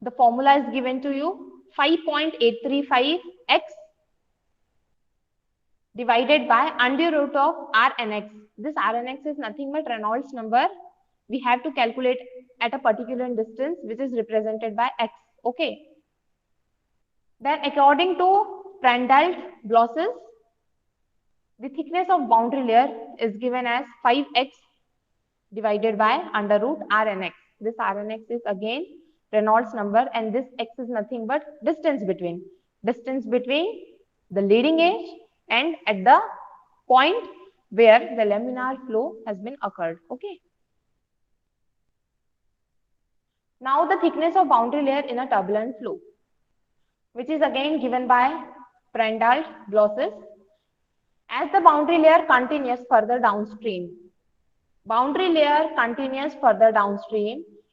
the formula is given to you, 5.835 x divided by under root of Rnx. This Rnx is nothing but Reynolds number. We have to calculate at a particular distance, which is represented by x, okay? Then according to Prandtl-Blosius, the thickness of boundary layer is given as 5x divided by under root Rnx. This Rnx is again Reynolds number, and this x is nothing but distance between the leading edge and at the point where the laminar flow has been occurred, okay? Now the thickness of boundary layer in a turbulent flow, which is again given by Prandtl-Blosius. As the boundary layer continues further downstream,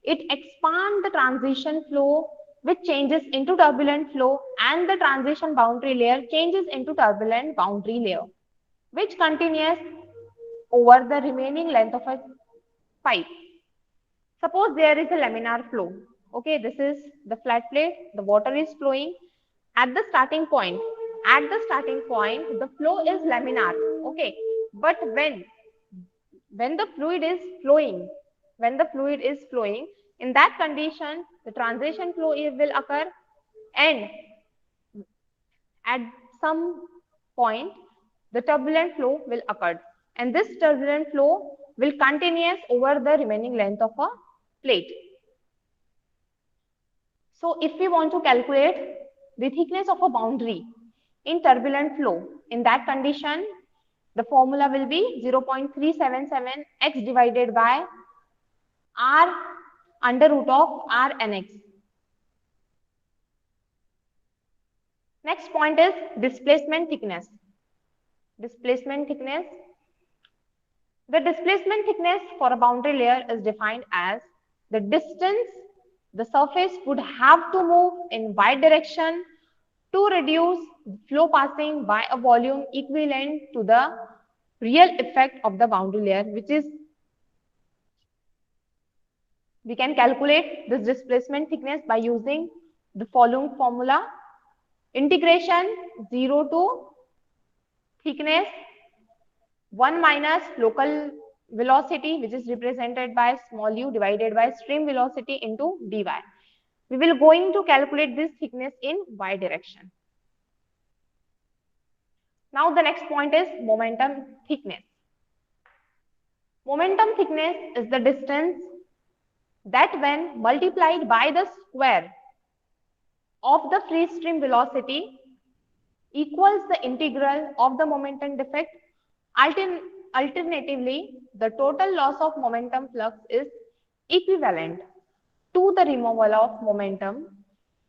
it expands the transition flow, which changes into turbulent flow, and the transition boundary layer changes into turbulent boundary layer, which continues over the remaining length of a pipe. Suppose there is a laminar flow, okay? This is the flat plate, the water is flowing. At the starting point, the flow is laminar, okay? But when the fluid is flowing, in that condition, the transition flow will occur, and at some point, the turbulent flow will occur. And this turbulent flow will continue over the remaining length of a plate. So if we want to calculate the thickness of a boundary in turbulent flow, in that condition, The formula will be 0.377 x divided by r under root of r nx. Next point is displacement thickness. Displacement thickness. The displacement thickness for a boundary layer is defined as the distance the surface would have to move in y direction to reduce flow passing by a volume equivalent to the real effect of the boundary layer, which is, we can calculate this displacement thickness by using the following formula. Integration 0 to thickness 1 minus local velocity, which is represented by small u, divided by stream velocity into dy. We will going to calculate this thickness in y direction. Now the next point is momentum thickness. Momentum thickness is the distance that when multiplied by the square of the free stream velocity equals the integral of the momentum defect. Alternatively, the total loss of momentum flux is equivalent to the removal of momentum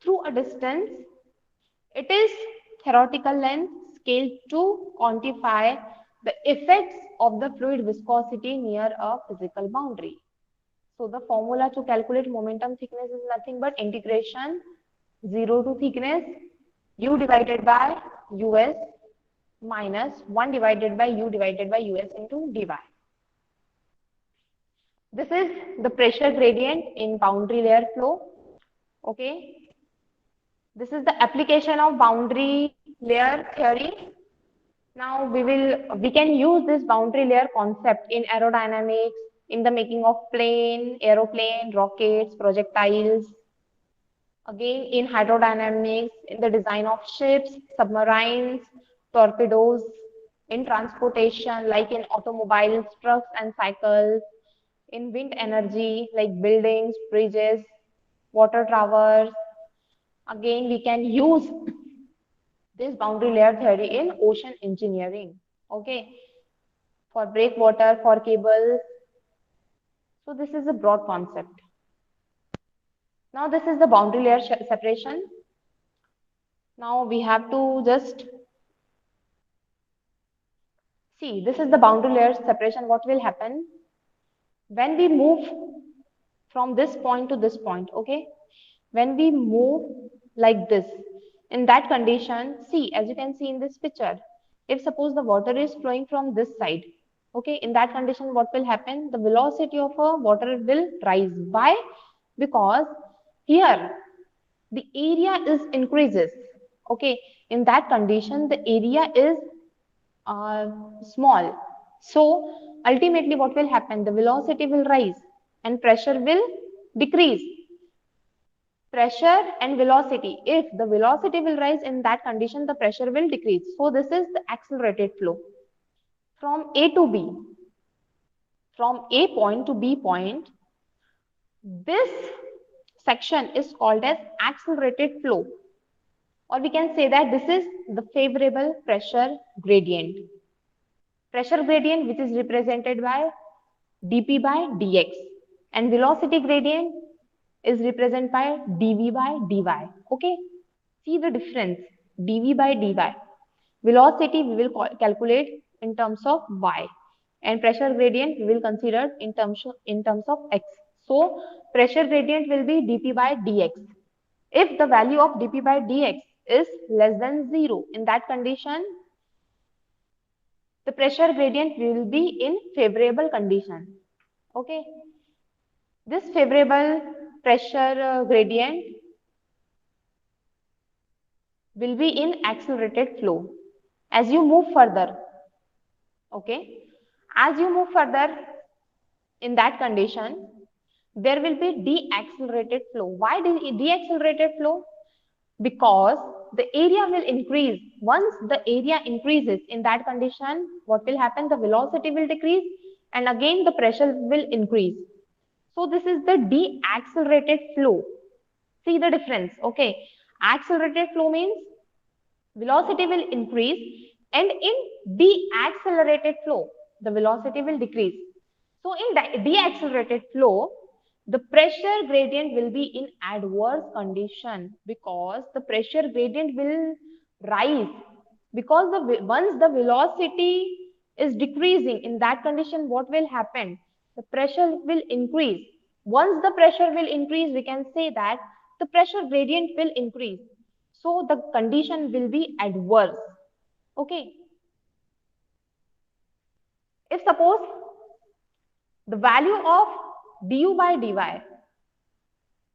through a distance. It is theoretical length scale to quantify the effects of the fluid viscosity near a physical boundary. So the formula to calculate momentum thickness is nothing but integration 0 to thickness u divided by us minus 1 divided by u divided by us into dy. This is the pressure gradient in boundary layer flow. Okay. This is the application of boundary layer theory. Now we can use this boundary layer concept in aerodynamics, in the making of plane, aeroplane, rockets, projectiles. Again, in hydrodynamics, in the design of ships, submarines, torpedoes, in transportation, like in automobiles, trucks and cycles, in wind energy, like buildings, bridges, water towers. Again, we can use this boundary layer theory in ocean engineering, okay, for breakwater, for cables. So this is a broad concept. Now this is the boundary layer separation. Now we have to just see, this is the boundary layer separation. What will happen when we move from this point to this point? Okay, when we move like this, in that condition, see, as you can see in this picture, if suppose the water is flowing from this side, okay, in that condition, what will happen? The velocity of a water will rise. Why? Because here the area is increases. Okay, in that condition, the area is small. So ultimately, what will happen? The velocity will rise and pressure will decrease. Pressure and velocity. If the velocity will rise, in that condition, the pressure will decrease. So this is the accelerated flow. From A to B, from A point to B point, this section is called as accelerated flow. Or we can say that this is the favorable pressure gradient. Pressure gradient, which is represented by dP by dx, and velocity gradient is represented by dV by dy. Okay, see the difference, dV by dy. Velocity we will calculate in terms of y, and pressure gradient we will consider in terms of x. So pressure gradient will be dP by dx. If the value of dP by dx is less than 0, in that condition, the pressure gradient will be in favorable condition. Okay, this favorable pressure gradient will be in accelerated flow. As you move further, okay, as you move further in that condition, there will be deaccelerated flow. Why deaccelerated flow? Because the area will increase. Once the area increases, in that condition, what will happen? The velocity will decrease and again the pressure will increase. So this is the deaccelerated flow. See the difference, okay? Accelerated flow means velocity will increase And in deaccelerated flow, the velocity will decrease. So in deaccelerated flow, the pressure gradient will be in adverse condition because the pressure gradient will rise, because once the velocity is decreasing, in that condition what will happen? The pressure will increase. Once the pressure will increase, we can say that the pressure gradient will increase. So the condition will be adverse. Okay. If suppose the value of du by dy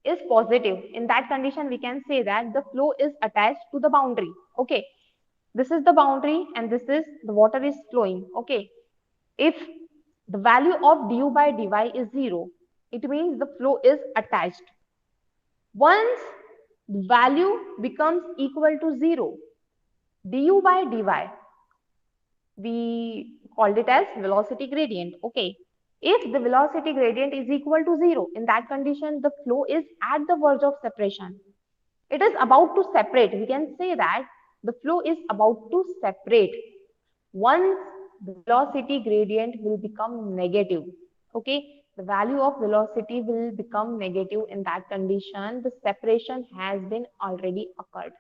is positive, in that condition we can say that the flow is attached to the boundary. Okay, this is the boundary and this is the water is flowing. Okay, if the value of du by dy is 0, it means the flow is attached. Once the value becomes equal to 0, du by dy, we called it as velocity gradient. Okay, if the velocity gradient is equal to 0, in that condition the flow is at the verge of separation. It is about to separate. We can say that the flow is about to separate. Once the velocity gradient will become negative, okay, the value of velocity will become negative. In that condition, the separation has been already occurred.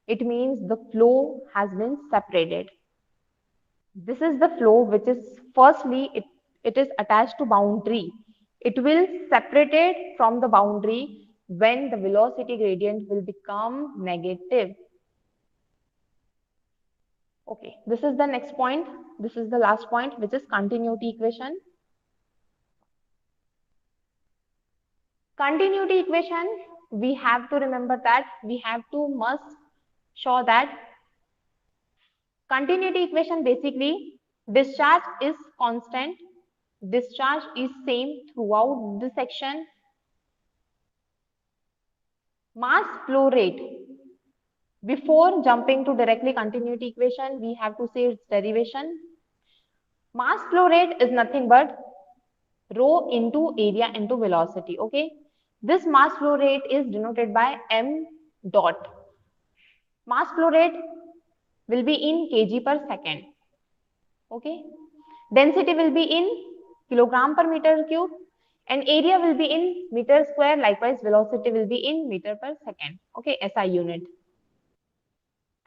It means the flow has been separated. This is the flow which is firstly it is attached to boundary. It will separate it from the boundary when the velocity gradient will become negative. Okay, this is the next point. This is the last point, which is continuity equation. Continuity equation, we have to remember that we have to must show that continuity equation basically discharge is constant, discharge is same throughout the section, mass flow rate. Before jumping to directly continuity equation, we have to say its derivation. Mass flow rate is nothing but rho into area into velocity. Okay, this mass flow rate is denoted by m dot. Mass flow rate will be in kg per second. Okay, density will be in kilogram per meter cube and area will be in meter square. Likewise, velocity will be in meter per second. Okay, SI unit.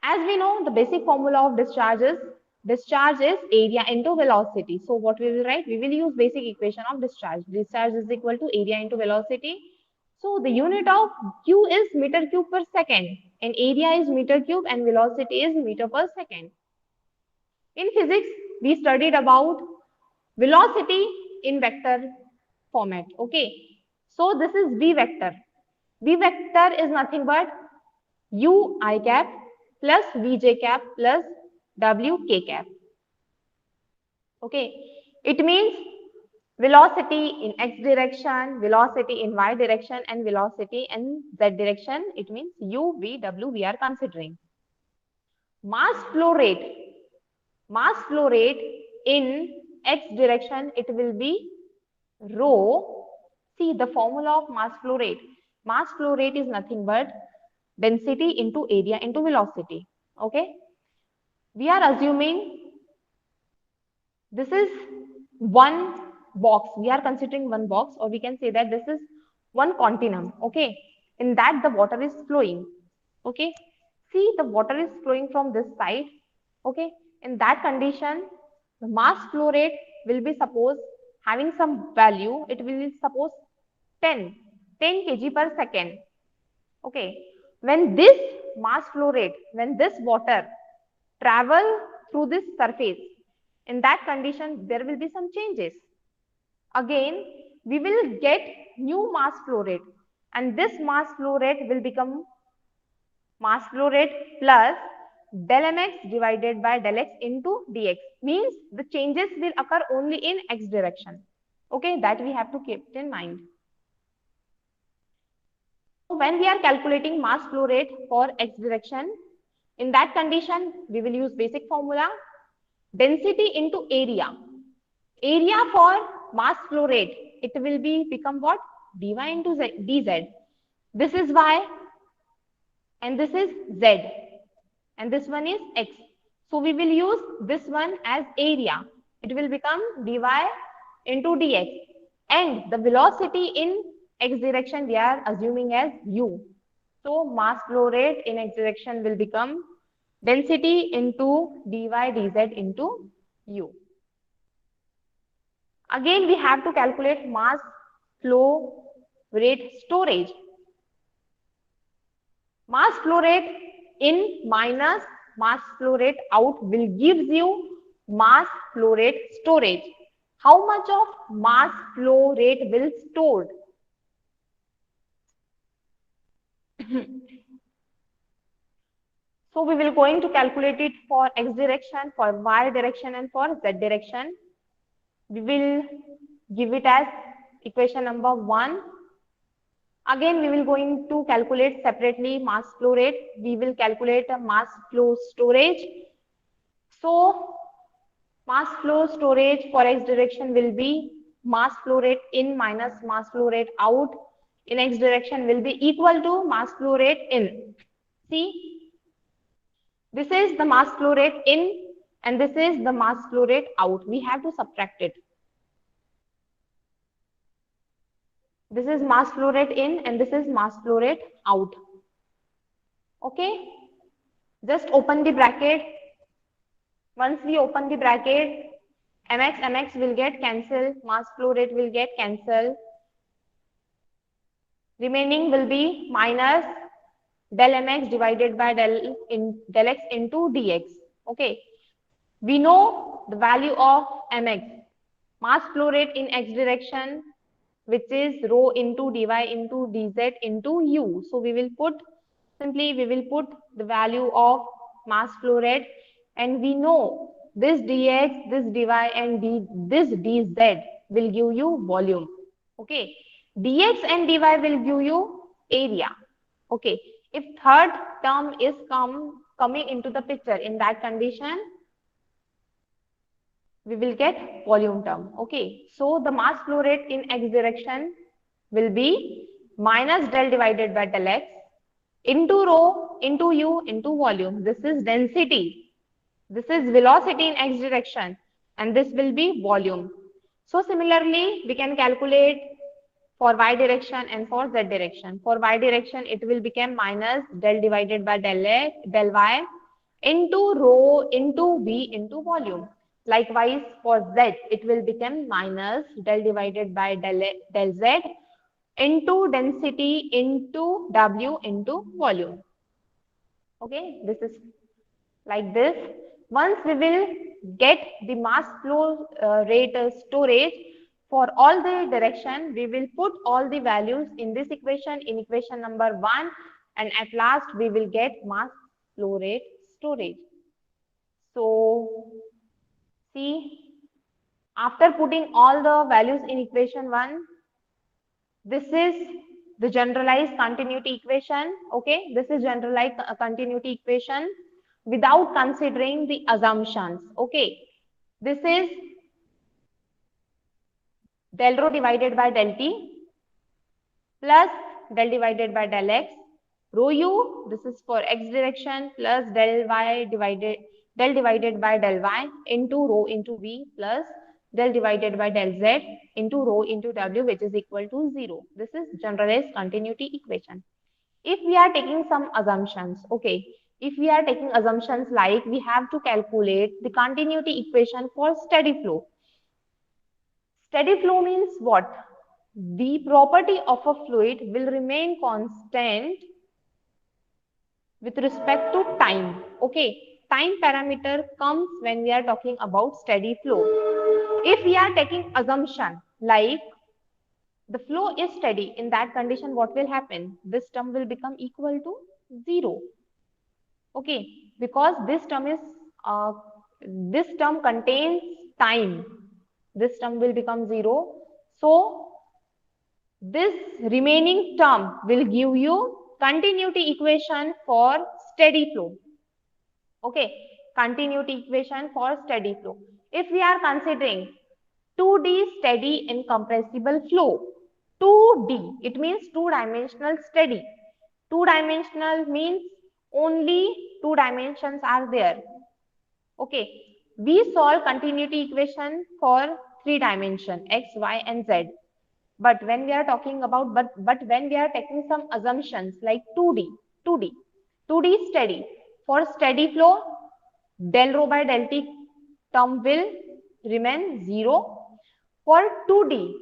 As we know, the basic formula of discharge is area into velocity. So what we will write? We will use basic equation of discharge. Discharge is equal to area into velocity. So the unit of Q is meter cube per second and area is meter cube and velocity is meter per second. In physics, we studied about velocity in vector format. Okay. So this is V vector. V vector is nothing but U I cap plus Vj cap plus Wk cap. Okay. It means velocity in x direction, velocity in y direction and velocity in z direction. It means U, V, W we are considering. Mass flow rate in x direction, it will be rho. See the formula of mass flow rate. Mass flow rate is nothing but density into area into velocity. Okay, we are assuming this is one box. We are considering one box, or we can say that this is one continuum. Okay, in that the water is flowing. Okay, see the water is flowing from this side. Okay, in that condition the mass flow rate will be suppose having some value. It will be suppose 10 kg per second. Okay, when this mass flow rate, when this water travel through this surface, in that condition there will be some changes. Again we will get new mass flow rate and this mass flow rate will become mass flow rate plus del mx divided by del x into dx, means the changes will occur only in x direction. Okay, that we have to keep it in mind. When we are calculating mass flow rate for x direction, in that condition we will use basic formula density into area. Area for mass flow rate, it will be become what? dy into z, dz. This is y and this is z and this one is x. So we will use this one as area. It will become dy into dx. And the velocity in x direction we are assuming as u. So mass flow rate in x direction will become density into dy dz into u. Again, we have to calculate mass flow rate storage. Mass flow rate in minus mass flow rate out will gives you mass flow rate storage. How much of mass flow rate will stored? So we will going to calculate it for x direction, for y direction and for z direction. We will give it as equation number 1. Again, we will going to calculate separately mass flow rate. We will calculate a mass flow storage. So mass flow storage for x direction will be mass flow rate in minus mass flow rate out in x direction will be equal to mass flow rate in. See, this is the mass flow rate in and this is the mass flow rate out. We have to subtract it. This is mass flow rate in and this is mass flow rate out. Okay, just open the bracket. Once we open the bracket, mx will get cancelled, mass flow rate will get cancelled. Remaining will be minus del mx divided by del x into dx. Okay, we know the value of mx, mass flow rate in x direction, which is rho into dy into dz into u. So we will put the value of mass flow rate, and we know this dx, this dy and this dz will give you volume. Okay, dx and dy will give you area. Okay, if third term is coming into the picture, in that condition we will get volume term. Okay, so the mass flow rate in x direction will be minus del divided by del x into rho into u into volume. This is density. This is velocity in x direction and this will be volume. So similarly, we can calculate for y direction and for z direction. For y direction, it will become minus del divided by del y into rho into v into volume. Likewise, for z, it will become minus del divided by del z into density into w into volume. Okay, this is like this. Once we will get the mass flow rate storage for all the direction, we will put all the values in this equation, in equation number 1, and at last we will get mass flow rate storage. So see, after putting all the values in equation 1, this is the generalized continuity equation. Okay, this is generalized continuity equation without considering the assumptions. Okay, this is del rho divided by del t plus del divided by del x, rho u, this is for x direction, plus del divided by del y into rho into v plus del divided by del z into rho into w, which is equal to 0. This is generalized continuity equation. If we are taking some assumptions, okay, if we are taking assumptions like we have to calculate the continuity equation for steady flow. Steady flow means what? The property of a fluid will remain constant with respect to time. Okay, time parameter comes when we are talking about steady flow. If we are taking assumption like the flow is steady, in that condition what will happen? This term will become equal to 0. Okay, because this term contains time. This term will become 0. So this remaining term will give you continuity equation for steady flow. Okay, continuity equation for steady flow. If we are considering 2D steady incompressible flow, 2D, it means two-dimensional steady. Two-dimensional means only two dimensions are there. Okay, we solve continuity equation for 3 dimension x, y, and z. But when we are talking about, but when we are taking some assumptions like 2D steady. For steady flow, del rho by del t term will remain 0. For 2D,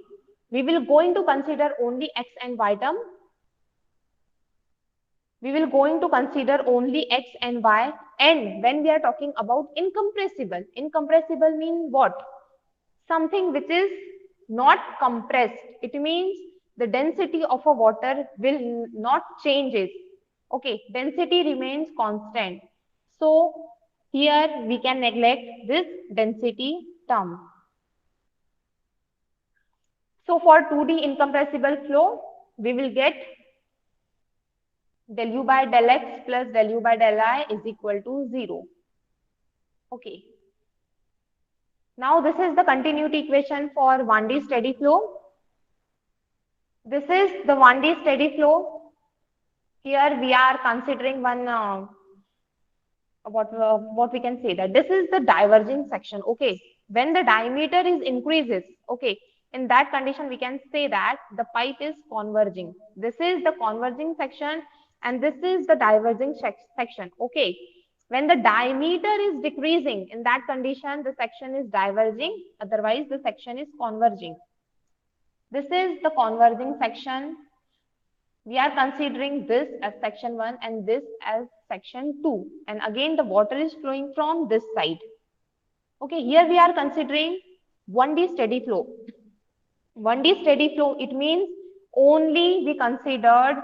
we will going to consider only x and y term. We will going to consider only x and y. And when we are talking about incompressible mean what? Something which is not compressed. It means the density of a water will not changes. Okay, density remains constant. So here we can neglect this density term. So for 2D incompressible flow, we will get del u by del x plus del u by del I is equal to 0. Okay. Now this is the continuity equation for 1D steady flow. This is the 1D steady flow. Here we are considering one what we can say that this is the diverging section. Okay, when the diameter is increases, okay, in that condition we can say that the pipe is converging. This is the converging section and this is the diverging section. Okay, when the diameter is decreasing, in that condition the section is diverging, otherwise the section is converging. This is the converging section. We are considering this as section 1 and this as section 2. And again, the water is flowing from this side. Okay, here we are considering 1D steady flow. 1D steady flow, it means only we considered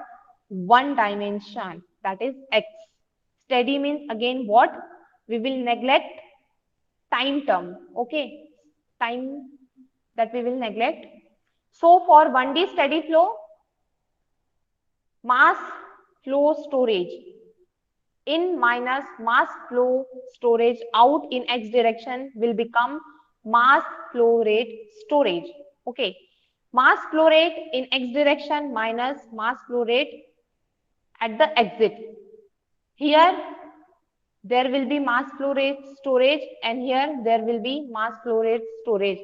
one dimension, that is x. Steady means again what? We will neglect time term. Okay, time that we will neglect. So for 1D steady flow, mass flow storage in minus mass flow storage out in x direction will become mass flow rate storage. Okay, mass flow rate in x direction minus mass flow rate at the exit. Here there will be mass flow rate storage and here there will be mass flow rate storage.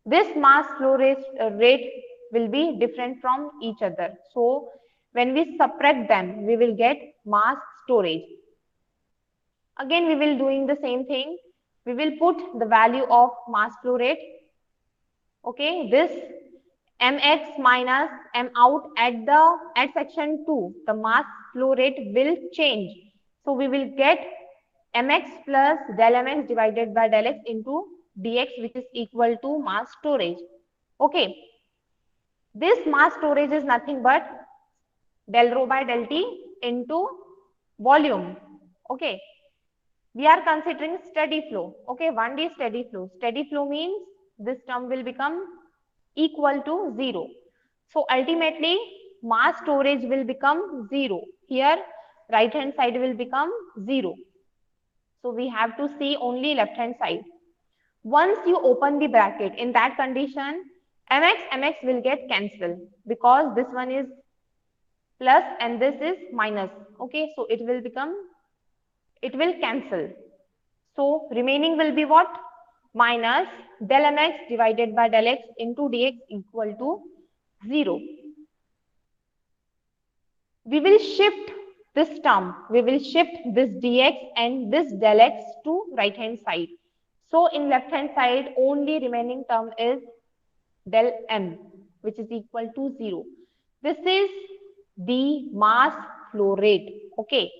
This mass flow rate will be different from each other. So when we subtract them, we will get mass storage. Again, we will doing the same thing. We will put the value of mass flow rate. Okay, this mx minus m out at section 2, the mass flow rate will change. So we will get mx plus del mx divided by del x into dx, which is equal to mass storage. Okay, this mass storage is nothing but del rho by del t into volume. Okay, we are considering steady flow. Okay, 1D steady flow. Steady flow means this term will become equal to 0. So ultimately mass storage will become 0. Here right hand side will become 0. So we have to see only left hand side. Once you open the bracket, in that condition mx will get cancelled because this one is plus and this is minus. Okay, so it will cancel. So remaining will be what? Minus del mx divided by del x into dx equal to 0. We will shift this term. We will shift this dx and this del x to right hand side. So in left hand side, only remaining term is del m, which is equal to 0. This is the mass flow rate. Okay.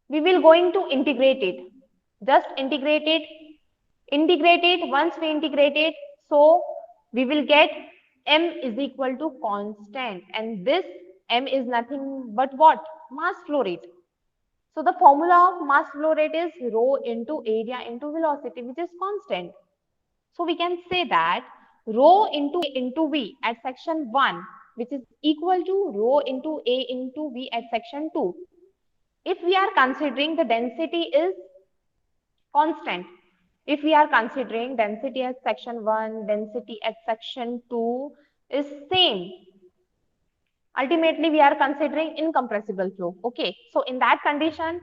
We will going to integrate it. Just integrate it. Integrate it. Once we integrate it, so we will get m is equal to constant, and this m is nothing but what? Mass flow rate. So the formula of mass flow rate is rho into area into velocity, which is constant. So we can say that rho into v at section 1, which is equal to rho into a into v at section 2. If we are considering the density is constant, if we are considering density at section 1, density at section 2 is same. Ultimately, we are considering incompressible flow. Okay, so in that condition,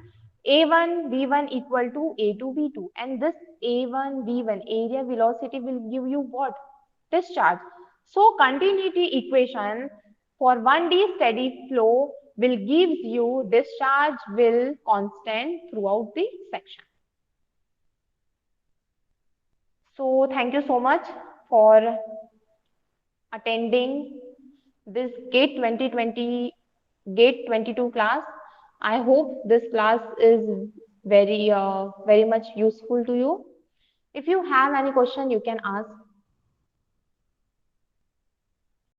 A1 V1 equal to A2 V2, and this A1 V1 area velocity will give you what? Discharge. So continuity equation for 1D steady flow will give you discharge will constant throughout the section. So thank you so much for attending this GATE 2020 GATE 22 class. I hope this class is very much useful to you. If you have any question, you can ask